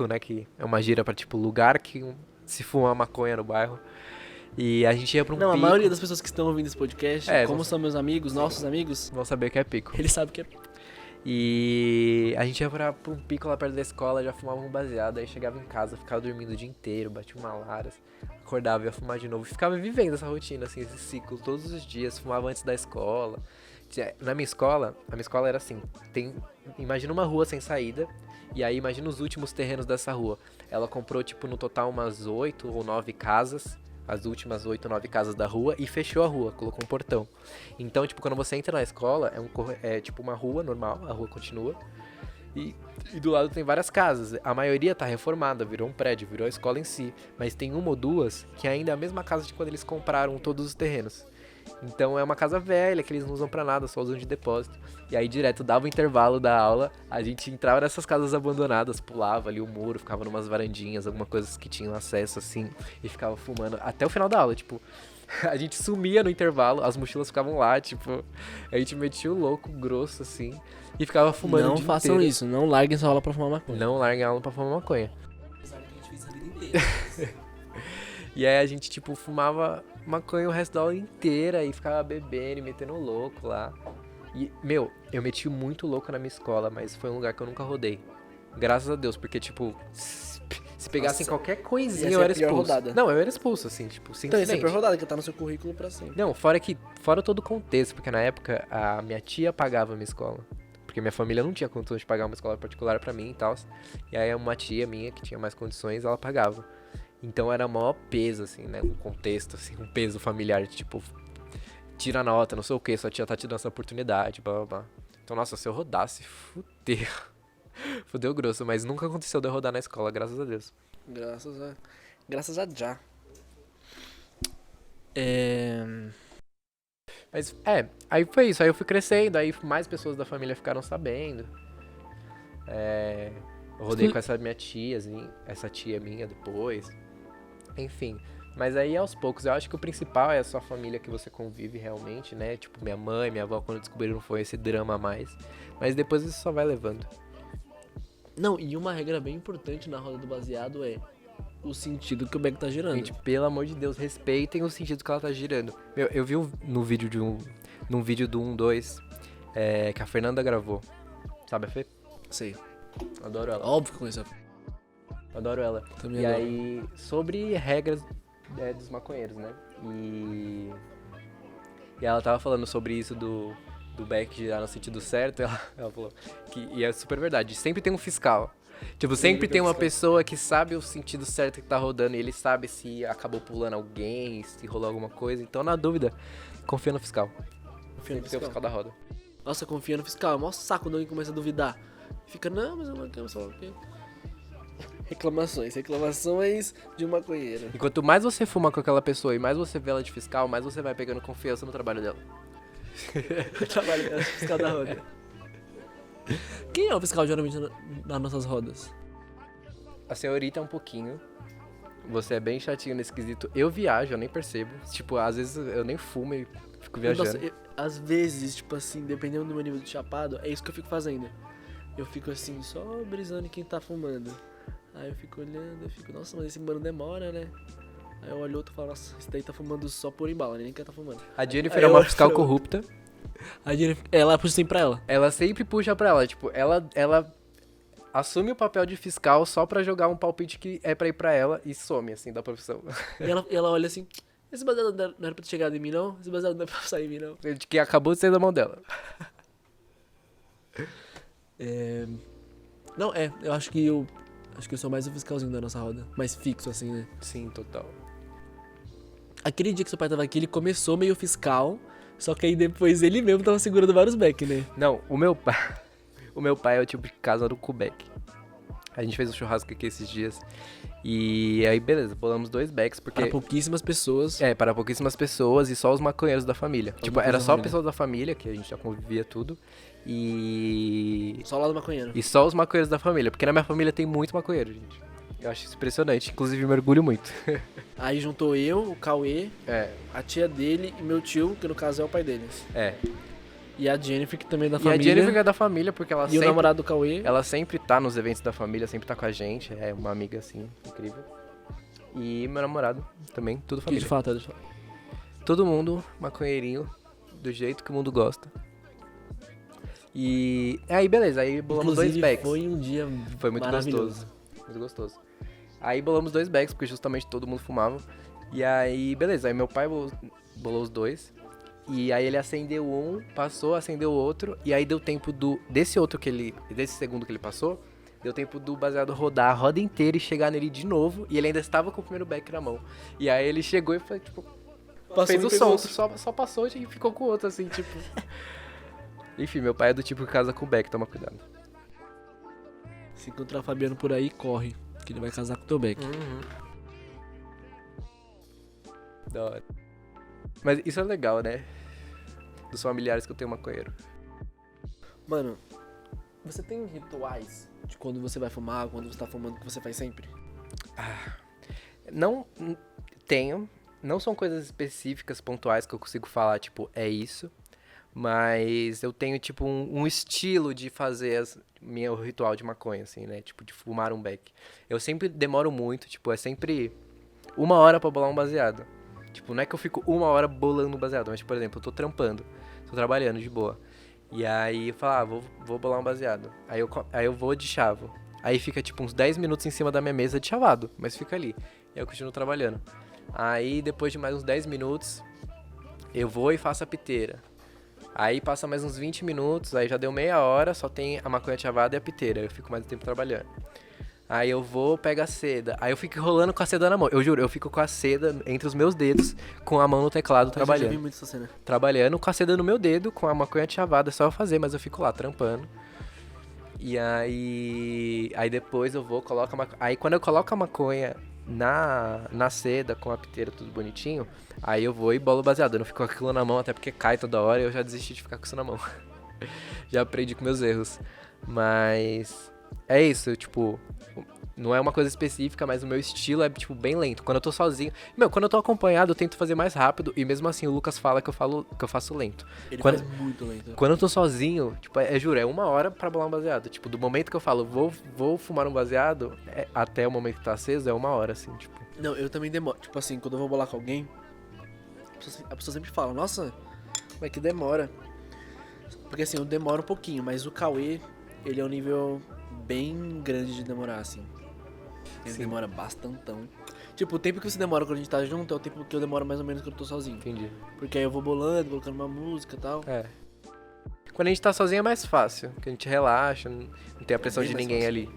né, que é uma gíria pra, tipo, lugar que se fuma maconha no bairro. E a gente ia pra um pico. Não, a maioria das pessoas que estão ouvindo esse podcast, como não- são meus amigos, nossos amigos, Vão saber o que é pico. eles sabem que é. E a gente ia pra um pico lá perto da escola, já fumava um baseado, aí chegava em casa, ficava dormindo o dia inteiro, batia uma laras, acordava, ia fumar de novo, e ficava vivendo essa rotina, assim, esse ciclo todos os dias, fumava antes da escola. Na minha escola, a minha escola era assim, imagina uma rua sem saída, e aí imagina os últimos terrenos dessa rua. Ela comprou, tipo, no total umas 8 ou 9 casas, as últimas 8 ou 9 casas da rua, e fechou a rua, colocou um portão. Então, tipo, quando você entra na escola, é tipo uma rua normal, a rua continua, e do lado tem várias casas. A maioria tá reformada, virou um prédio, virou a escola em si, mas tem uma ou duas que ainda é a mesma casa de quando eles compraram todos os terrenos. Então é uma casa velha que eles não usam pra nada, só usam de depósito. E aí direto dava o intervalo da aula, a gente entrava nessas casas abandonadas, pulava ali o muro, ficava numas varandinhas, alguma coisa que tinham acesso assim, e ficava fumando até o final da aula, tipo, a gente sumia no intervalo, as mochilas ficavam lá, tipo, a gente metia o louco grosso assim e ficava fumando o Não dia façam inteiro. isso, não larguem sua aula pra fumar maconha. Não larguem a aula pra fumar maconha. Apesar que a gente fez a vida inteira. E aí a gente, tipo, fumava maconha o resto da aula inteira e ficava bebendo e metendo louco lá. E, meu, eu meti muito louco na minha escola, mas foi um lugar que eu nunca rodei. Graças a Deus, porque, tipo, se pegassem Nossa, qualquer coisinha, ia ser eu era a pior expulso. rodada. Não, eu era expulso, assim, tipo, Então, simplesmente. essa é a pior rodada que tá no seu currículo pra sempre. Não, fora todo o contexto, porque na época a minha tia pagava a minha escola. Porque minha família não tinha condições de pagar uma escola particular pra mim e tal. E aí uma tia minha, que tinha mais condições, ela pagava. Então era maior peso, assim, né? Um contexto, assim, um peso familiar, de, tipo, tira nota, não sei o que, sua tia tá te dando essa oportunidade, blá blá blá. Então, nossa, se eu rodasse, fudeu. Fudeu grosso, mas nunca aconteceu de eu rodar na escola, graças a Deus. Graças a já. Mas, aí foi isso, aí eu fui crescendo, aí mais pessoas da família ficaram sabendo. Eu rodei com essa minha tia, assim, essa tia minha depois. Enfim, Mas aí aos poucos, eu acho que o principal é a sua família que você convive realmente, né? Tipo, minha mãe, minha avó, quando descobriram foi esse drama a mais. Mas depois você só vai levando. Não, e uma regra bem importante na roda do baseado é o sentido que o beck tá girando. Gente, pelo amor de Deus, respeitem o sentido que ela tá girando. Meu, eu vi num vídeo do 1-2, que a Fernanda gravou. Sabe a Fê? Sei. Adoro ela. Óbvio que eu conheço a Fê. Adoro ela. Também E adoro. aí, sobre regras dos maconheiros, né? E ela tava falando sobre isso do beck girar no sentido certo. Ela falou e é super verdade. Sempre tem um fiscal. Tipo, sempre tem uma pessoa que sabe o sentido certo que tá rodando. E ele sabe se acabou pulando alguém, se rolou alguma coisa. Então, na dúvida, confia no fiscal. Confia no Sempre tem o fiscal. fiscal da roda. Nossa, confia no fiscal. É o maior saco quando alguém começa a duvidar. Fica, não, mas eu não quero só o quê? Reclamações de um maconheiro. E quanto mais você fuma com aquela pessoa e mais você vê ela de fiscal, mais você vai pegando confiança no trabalho dela. Trabalho com o fiscal da roda. Quem é o fiscal geralmente nas nossas rodas? A senhorita é um pouquinho. Você é bem chatinho nesse quesito. Eu viajo, eu nem percebo. Tipo, às vezes eu nem fumo e fico viajando. Nossa, às vezes, tipo assim, dependendo do meu nível de chapado, é isso que eu fico fazendo. Eu fico assim, só brisando em quem tá fumando. Aí eu fico olhando, eu fico, nossa, mas esse mano demora, né? Aí eu olho outro e falo, nossa, esse daí tá fumando só por embala, nem quer tá fumando. A Jennifer Aí é eu uma olho fiscal pra corrupta. A Jennifer, ela puxa assim pra ela. Ela sempre puxa pra ela. Tipo, ela assume o papel de fiscal só pra jogar um palpite que é pra ir pra ela e some, assim, da profissão. E ela olha assim, esse baseado não era pra ter chegado em mim, não? Esse baseado não é pra sair em mim, não? De que acabou de sair da mão dela. Não, eu acho que eu sou mais o fiscalzinho da nossa roda. Mais fixo, assim, né? Sim, total. Aquele dia que seu pai tava aqui, ele começou meio fiscal, só que aí depois ele mesmo tava segurando vários back, né? Não, o meu pai... O meu pai é o tipo de casa do Quebec. A gente fez um churrasco aqui esses dias. E aí, beleza, bolamos 2 backs, porque... Para pouquíssimas pessoas. Para pouquíssimas pessoas e só os maconheiros da família. Tipo, maconheiros era da só família. pessoas da família, que a gente já convivia tudo. E Só lá do maconheiro. só os maconheiros da família, porque na minha família tem muito maconheiro, gente. Eu acho isso impressionante, inclusive me orgulho muito. Aí juntou eu, o Cauê, É, a tia dele e meu tio, que no caso é o pai deles. é. E a Jennifer, que também é da E família. a Jennifer é da família, porque ela E o sempre... namorado do Cauê. Ela sempre tá nos eventos da família, sempre tá com a gente. É uma amiga, assim, incrível. E meu namorado também, tudo Que família. de fato, deixa eu falar. Todo mundo maconheirinho, do jeito que o mundo gosta. E aí, beleza, aí bolamos 2 Inclusive, bags. foi um dia Foi muito maravilhoso. gostoso. Muito gostoso. Aí bolamos 2 bags, porque justamente todo mundo fumava. E aí, beleza, aí meu pai bolou os 2. E aí ele acendeu um, passou, acendeu o outro. E aí deu tempo desse segundo que ele passou, deu tempo do baseado rodar a roda inteira e chegar nele de novo. E ele ainda estava com o primeiro back na mão. E aí ele chegou e foi, tipo, fez o som, só passou e ficou com o outro, assim, tipo... Enfim, meu pai é do tipo que casa com o back, toma cuidado. Se encontrar o Fabiano por aí, corre. Que ele vai casar com o teu back. Da hora. Mas isso é legal, né? Dos familiares que eu tenho maconheiro. Mano, você tem rituais de quando você vai fumar, quando você tá fumando, que você faz sempre? Não tenho. Não são coisas específicas, pontuais que eu consigo falar, tipo, é isso. Mas eu tenho, tipo, um estilo de fazer meu ritual de maconha, assim, né? Tipo, de fumar um beck. Eu sempre demoro muito, tipo, é sempre 1 hora pra bolar um baseado. Tipo, não é que eu fico 1 hora bolando um baseado, mas, por exemplo, eu tô trampando, tô trabalhando de boa. E aí eu falo, vou bolar um baseado. Aí eu vou de chavo. Aí fica, tipo, uns 10 minutos em cima da minha mesa de chavado, mas fica ali. E eu continuo trabalhando. Aí, depois de mais uns 10 minutos, eu vou e faço a piteira. Aí passa mais uns 20 minutos, aí já deu meia hora, só tem a maconha chavada e a piteira. Eu fico mais tempo trabalhando. Aí eu vou, pego a seda. Aí eu fico enrolando com a seda na mão. Eu juro, eu fico com a seda entre os meus dedos, com a mão no teclado, Eu já trabalhando. vi muito essa cena. Trabalhando com a seda no meu dedo, com a maconha chavada, é só eu fazer, mas eu fico lá, trampando. E aí depois eu vou, coloco a maconha. Aí quando eu coloco a maconha na seda, com a piteira, tudo bonitinho, aí eu vou e bolo baseado. Eu não fico com aquilo na mão, até porque cai toda hora e eu já desisti de ficar com isso na mão. Já aprendi com meus erros. Mas é isso, tipo, não é uma coisa específica, mas o meu estilo é, tipo, bem lento. Quando eu tô sozinho... Meu, quando eu tô acompanhado, eu tento fazer mais rápido, e mesmo assim o Lucas fala que eu faço lento. Ele Quando, faz muito lento. quando eu tô sozinho, tipo, juro, é 1 hora pra bolar um baseado. Tipo, do momento que eu falo, vou fumar um baseado, até o momento que tá aceso, é 1 hora, assim, tipo. Não, eu também demoro. Tipo assim, quando eu vou bolar com alguém, a pessoa sempre fala, nossa, como é que demora? Porque assim, eu demoro um pouquinho, mas o Cauê, ele é um nível bem grande de demorar, assim. Ele Sim. demora bastantão. Tipo, o tempo que você demora quando a gente tá junto é o tempo que eu demoro mais ou menos quando eu tô sozinho. Entendi. Porque aí eu vou bolando, colocando uma música e tal. É. Quando a gente tá sozinho é mais fácil, porque a gente relaxa, não tem a pressão bem de mais ninguém fácil. ali.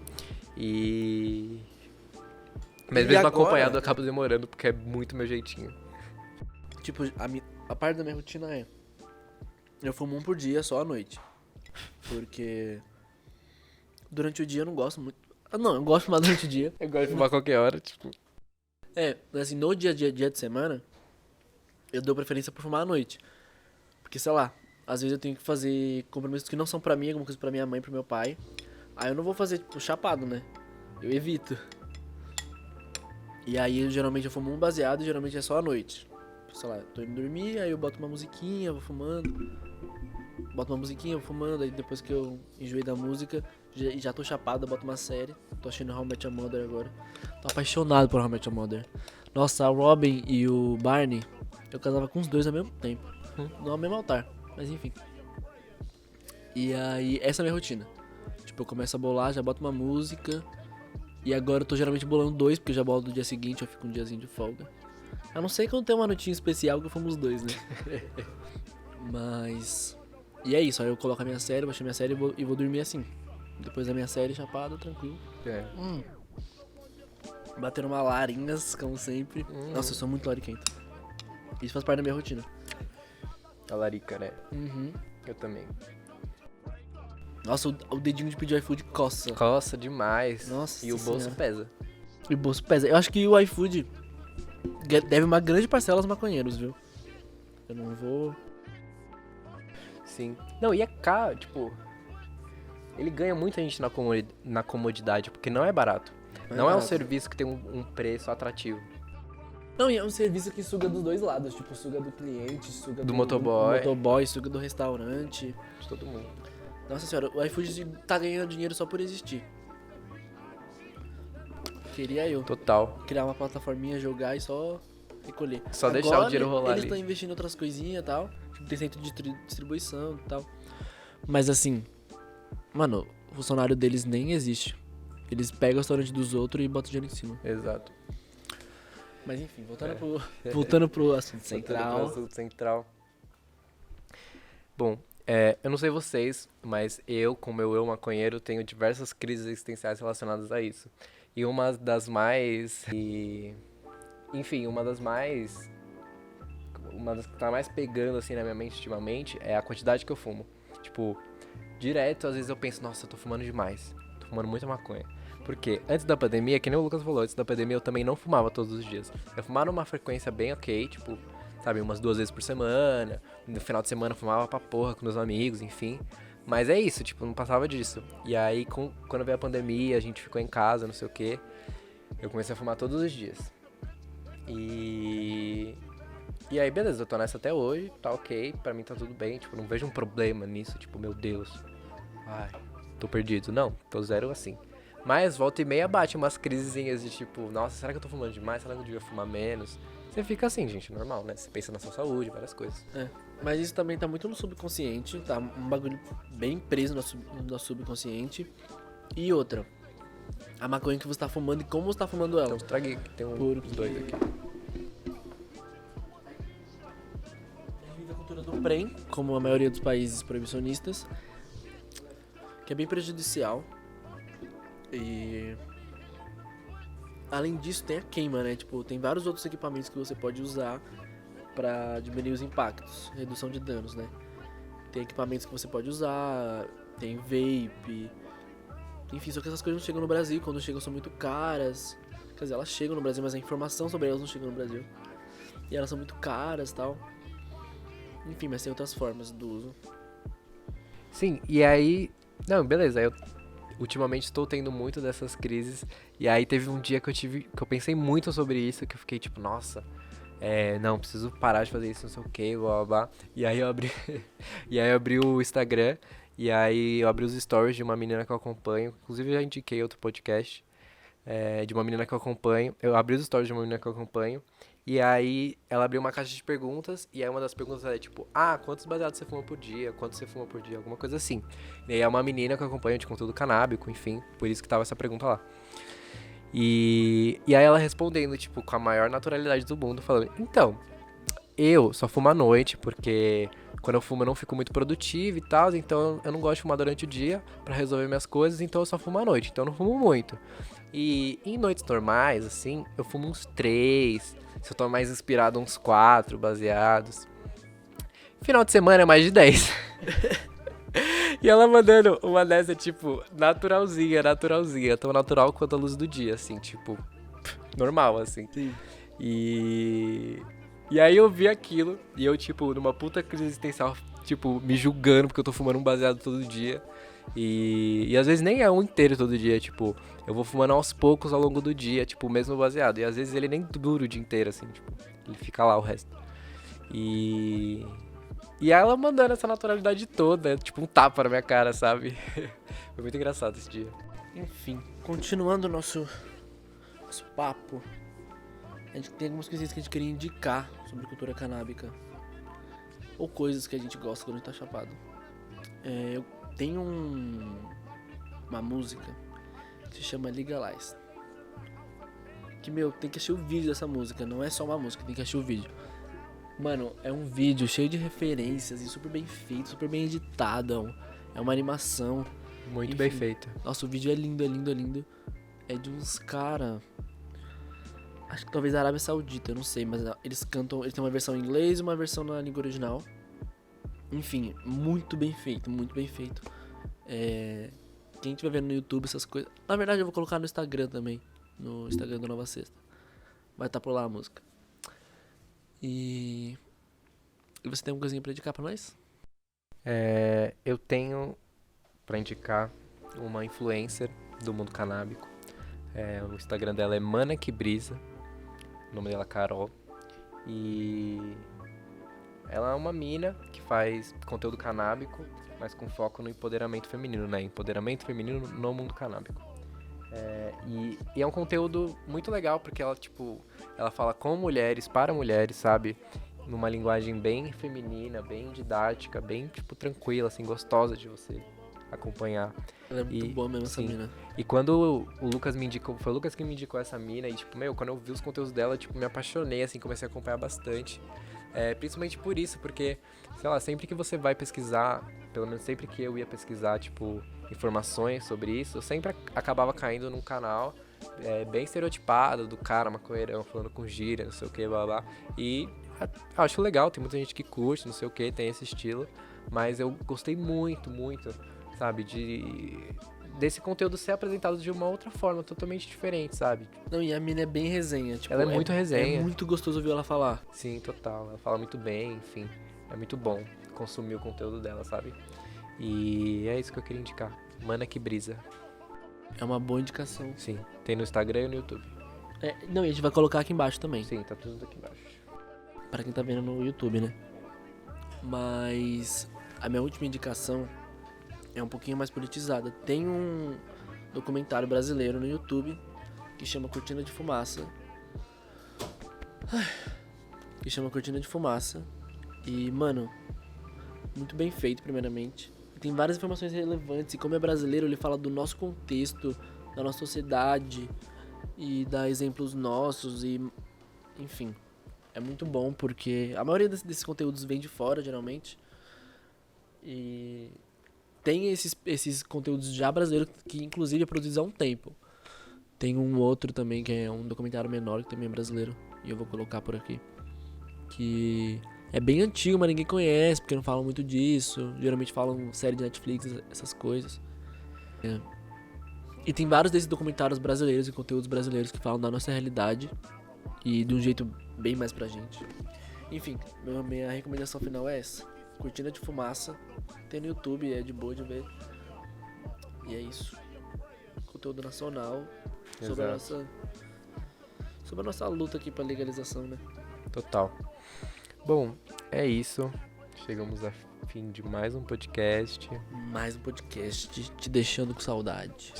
Mas E mesmo agora- acompanhado eu acabo demorando, porque é muito meu jeitinho. Tipo, a parte da minha rotina é... Eu fumo um por dia, só à noite. Porque... Durante o dia eu não gosto muito... Ah, não, eu gosto de fumar durante o dia. Eu gosto de fumar qualquer hora, tipo. É, assim, no dia de semana, eu dou preferência por fumar à noite. Porque, sei lá, às vezes eu tenho que fazer compromissos que não são pra mim, alguma coisa pra minha mãe, pro meu pai. Aí eu não vou fazer, tipo, chapado, né? Eu evito. E aí, geralmente eu fumo um baseado e geralmente é só à noite. Sei lá, tô indo dormir, aí eu boto uma musiquinha, vou fumando. Boto uma musiquinha, vou fumando, aí depois que eu enjoei da música, já tô chapado, eu boto uma série. Tô assistindo How I Met Your Mother agora. Tô apaixonado por How I Met Your Mother. Nossa, a Robin e o Barney, eu casava com os dois ao mesmo tempo. Não ao mesmo altar, mas enfim. E aí, essa é a minha rotina. Tipo, eu começo a bolar, já boto uma música. E agora eu tô geralmente bolando 2, porque eu já bolo do dia seguinte, eu fico um diazinho de folga. A não ser que eu tenha uma notinha especial que fomos 2, né? Mas... E é isso, aí eu coloco a minha série, baixo a minha série e vou dormir assim. Depois da minha série, chapado, tranquilo. É. Batendo uma larinhas, como sempre. Nossa, eu sou muito lariquento. Isso faz parte da minha rotina. A larica, né? Uhum. Eu também. Nossa, o dedinho de pedir iFood coça. Coça demais. Nossa E o bolso Senhora. pesa. E o bolso pesa. Eu acho que o iFood deve uma grande parcela aos maconheiros, viu? Eu não vou... Sim. Não, e é caro, tipo... Ele ganha muita gente na comodidade, porque não é barato. Não é um barato. serviço que tem um preço atrativo. Não, e é um serviço que suga dos dois lados. Tipo, suga do cliente, suga Do motoboy. do motoboy, suga do restaurante. De todo mundo. Nossa senhora, o iFood tá ganhando dinheiro só por existir. Queria eu Total. criar uma plataforminha, jogar e só recolher. Só deixar o dinheiro rolar eles ali. estão investindo em outras coisinhas e tal. Tipo, tem centro de distribuição e tal. Mas assim, mano, o funcionário deles nem existe. Eles pegam o restaurante dos outros e botam dinheiro em cima. Exato. Mas enfim, voltando pro assunto central. Assunto central. Bom, eu não sei vocês, mas eu, como eu maconheiro, tenho diversas crises existenciais relacionadas a isso. E uma das mais... Enfim, uma das que tá mais pegando, assim, na minha mente ultimamente é a quantidade que eu fumo. Tipo, direto, às vezes eu penso, nossa, eu tô fumando demais. Tô fumando muita maconha. Porque antes da pandemia, que nem o Lucas falou, antes da pandemia eu também não fumava todos os dias. Eu fumava numa frequência bem ok, tipo, sabe, umas 2 vezes por semana. No final de semana eu fumava pra porra com meus amigos, enfim. Mas é isso, tipo, não passava disso. E aí, quando veio a pandemia, a gente ficou em casa, não sei o quê. Eu comecei a fumar todos os dias. E aí, beleza, eu tô nessa até hoje, tá ok, pra mim tá tudo bem. Tipo, não vejo um problema nisso, tipo, meu Deus. Ai, tô perdido. Não, tô zero assim. Mas volta e meia bate umas crisezinhas de tipo, nossa, será que eu tô fumando demais? Será que eu devia fumar menos? Você fica assim, gente, normal, né? Você pensa na sua saúde, várias coisas. É. Mas isso também tá muito no subconsciente, tá um bagulho bem preso no subconsciente. E outra, a maconha que você tá fumando e como você tá fumando ela. Então estraguei, que tem Porque- uns dois aqui. Vive a cultura do PREM, como a maioria dos países proibicionistas, que é bem prejudicial. E além disso tem a queima, né? Tipo, tem vários outros equipamentos que você pode usar pra diminuir os impactos, redução de danos, né? Tem equipamentos que você pode usar, tem vape, enfim, só que essas coisas não chegam no Brasil, quando chegam são muito caras. Quer dizer, elas chegam no Brasil, mas a informação sobre elas não chega no Brasil. E elas são muito caras e tal. Enfim, mas tem outras formas do uso. Sim, e aí... Não, beleza, ultimamente estou tendo muito dessas crises. E aí teve um dia que eu pensei muito sobre isso, que eu fiquei tipo, nossa, não, preciso parar de fazer isso, não sei o que, blá blá blá. E aí eu abri, e aí eu abri o Instagram, e aí eu abri os stories de uma menina que eu acompanho, inclusive eu já indiquei outro podcast, de uma menina que eu acompanho. Eu abri os stories de uma menina que eu acompanho. E aí ela abriu uma caixa de perguntas. E aí uma das perguntas é tipo, quantos baseados você fuma por dia? Quanto você fuma por dia? Alguma coisa assim. E aí é uma menina que eu acompanho de conteúdo canábico, enfim. Por isso que tava essa pergunta lá. E aí ela respondendo, tipo, com a maior naturalidade do mundo, falando, então, eu só fumo à noite, porque quando eu fumo eu não fico muito produtivo e tal, então eu não gosto de fumar durante o dia pra resolver minhas coisas, então eu só fumo à noite, então eu não fumo muito. E em noites normais, assim, eu fumo uns 3, se eu tô mais inspirado, uns 4 baseados. Final de semana é mais de 10. E ela mandando uma dessa, tipo, naturalzinha, tão natural quanto a luz do dia, assim, tipo, normal, assim. Sim. E aí eu vi aquilo, e eu, tipo, numa puta crise existencial, tipo, me julgando porque eu tô fumando um baseado todo dia. E às vezes nem é um inteiro todo dia, tipo, eu vou fumando aos poucos ao longo do dia, tipo, o mesmo baseado. E às vezes ele nem dura o dia inteiro, assim, tipo, ele fica lá o resto. E ela mandando essa naturalidade toda, tipo, um tapa na minha cara, sabe? Foi muito engraçado esse dia. Enfim, continuando o nosso papo, a gente tem algumas coisinhas que a gente queria indicar sobre cultura canábica. Ou coisas que a gente gosta quando a gente tá chapado. Eu tenho uma música que se chama Legalize. Que, tem que assistir o vídeo dessa música, não é só uma música, tem que assistir o vídeo. Mano, é um vídeo cheio de referências e super bem feito, super bem editado. É uma animação. Muito Enfim, bem feito. Nossa, o vídeo é lindo, é lindo, é lindo. É de uns cara... Acho que talvez da Arábia Saudita, eu não sei, mas eles cantam... Eles têm uma versão em inglês e uma versão na língua original. Enfim, muito bem feito, muito bem feito. Quem estiver vendo no YouTube essas coisas... Na verdade eu vou colocar no Instagram também. No Instagram do Nova Sexta. Vai estar por lá a música. E você tem alguma coisinha pra indicar pra nós? Eu tenho pra indicar uma influencer do mundo canábico. O Instagram dela é Mana Que Brisa. O nome dela é Carol. E ela é uma mina que faz conteúdo canábico, mas com foco no empoderamento feminino, né? Empoderamento feminino no mundo canábico. E é um conteúdo muito legal, porque ela, tipo, ela fala com mulheres, para mulheres, sabe? Numa linguagem bem feminina, bem didática, bem, tipo, tranquila, assim, gostosa de você acompanhar. Ela é muito boa mesmo, essa mina. E quando o Lucas me indicou, foi o Lucas que me indicou essa mina, e, tipo, quando eu vi os conteúdos dela, tipo, me apaixonei, assim, comecei a acompanhar bastante. Principalmente por isso, porque, sei lá, sempre que você vai pesquisar, pelo menos sempre que eu ia pesquisar, tipo, informações sobre isso, eu sempre acabava caindo num canal bem estereotipado do cara maconheirão falando com gíria, não sei o que, blá blá. E acho legal, tem muita gente que curte, não sei o que, tem esse estilo, mas eu gostei muito, muito, sabe, desse conteúdo ser apresentado de uma outra forma, totalmente diferente, sabe? Não, e a mina é bem resenha, tipo, ela é muito resenha. É muito gostoso ouvir ela falar. Sim, total, ela fala muito bem, enfim, é muito bom consumir o conteúdo dela, sabe? E é isso que eu queria indicar, Mana Que Brisa. É uma boa indicação. Sim, tem no Instagram e no YouTube. Não, e a gente vai colocar aqui embaixo também. Sim, tá tudo aqui embaixo. Pra quem tá vendo no YouTube, né? Mas a minha última indicação é um pouquinho mais politizada. Tem um documentário brasileiro no YouTube que chama Cortina de Fumaça. E, mano, muito bem feito, primeiramente. Tem várias informações relevantes. E como é brasileiro, ele fala do nosso contexto, da nossa sociedade e dá exemplos nossos e... Enfim, é muito bom porque a maioria desses conteúdos vem de fora, geralmente. E tem esses conteúdos já brasileiros que, inclusive, é produzido há um tempo. Tem um outro também, que é um documentário menor, que também é brasileiro. E eu vou colocar por aqui. Que é bem antigo, mas ninguém conhece, porque não falam muito disso. Geralmente falam série de Netflix, essas coisas. E tem vários desses documentários brasileiros e conteúdos brasileiros que falam da nossa realidade. E de um jeito bem mais pra gente. Enfim, minha recomendação final é essa. Cortina de Fumaça. Tem no YouTube, é de boa de ver. E é isso. todo nacional sobre a Exato. nossa luta aqui pra legalização, né? Total. Bom, é isso. Chegamos ao fim de mais um podcast. Mais um podcast te deixando com saudade.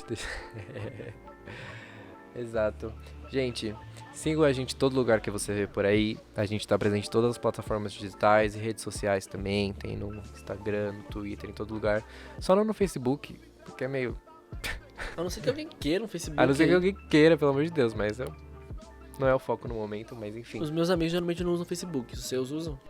Exato. Gente, sigam a gente em todo lugar que você vê por aí. A gente tá presente em todas as plataformas digitais e redes sociais também. Tem no Instagram, no Twitter, em todo lugar. Só não no Facebook, porque é meio... A não ser que alguém queira um Facebook. A não ser que aí. alguém queira, pelo amor de Deus, mas não é o foco no momento, mas enfim. Os meus amigos geralmente não usam Facebook. Os seus usam?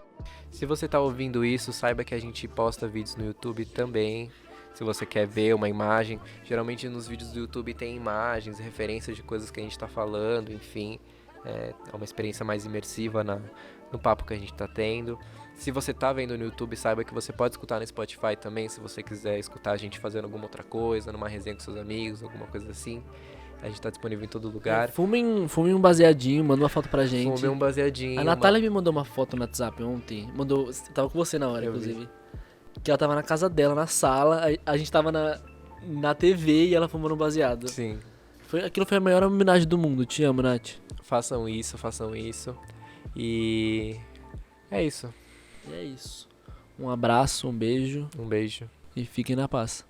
Se você tá ouvindo isso, saiba que a gente posta vídeos no YouTube também. Se você quer ver uma imagem, geralmente nos vídeos do YouTube tem imagens, referências de coisas que a gente tá falando, enfim. É uma experiência mais imersiva no papo que a gente tá tendo. Se você tá vendo no YouTube, saiba que você pode escutar no Spotify também, se você quiser escutar a gente fazendo alguma outra coisa, numa resenha com seus amigos, alguma coisa assim. A gente tá disponível em todo lugar. Fumem um baseadinho, manda uma foto pra gente. Fumei um baseadinho. A Natália me mandou uma foto no WhatsApp ontem. Tava com você na hora, Eu vi. inclusive. Que ela tava na casa dela, na sala. A gente tava na TV e ela fumando um baseado. Sim. Aquilo foi a maior homenagem do mundo. Te amo, Nath. Façam isso. E é isso. E é isso. Um abraço, um beijo Um beijo. e fiquem na paz.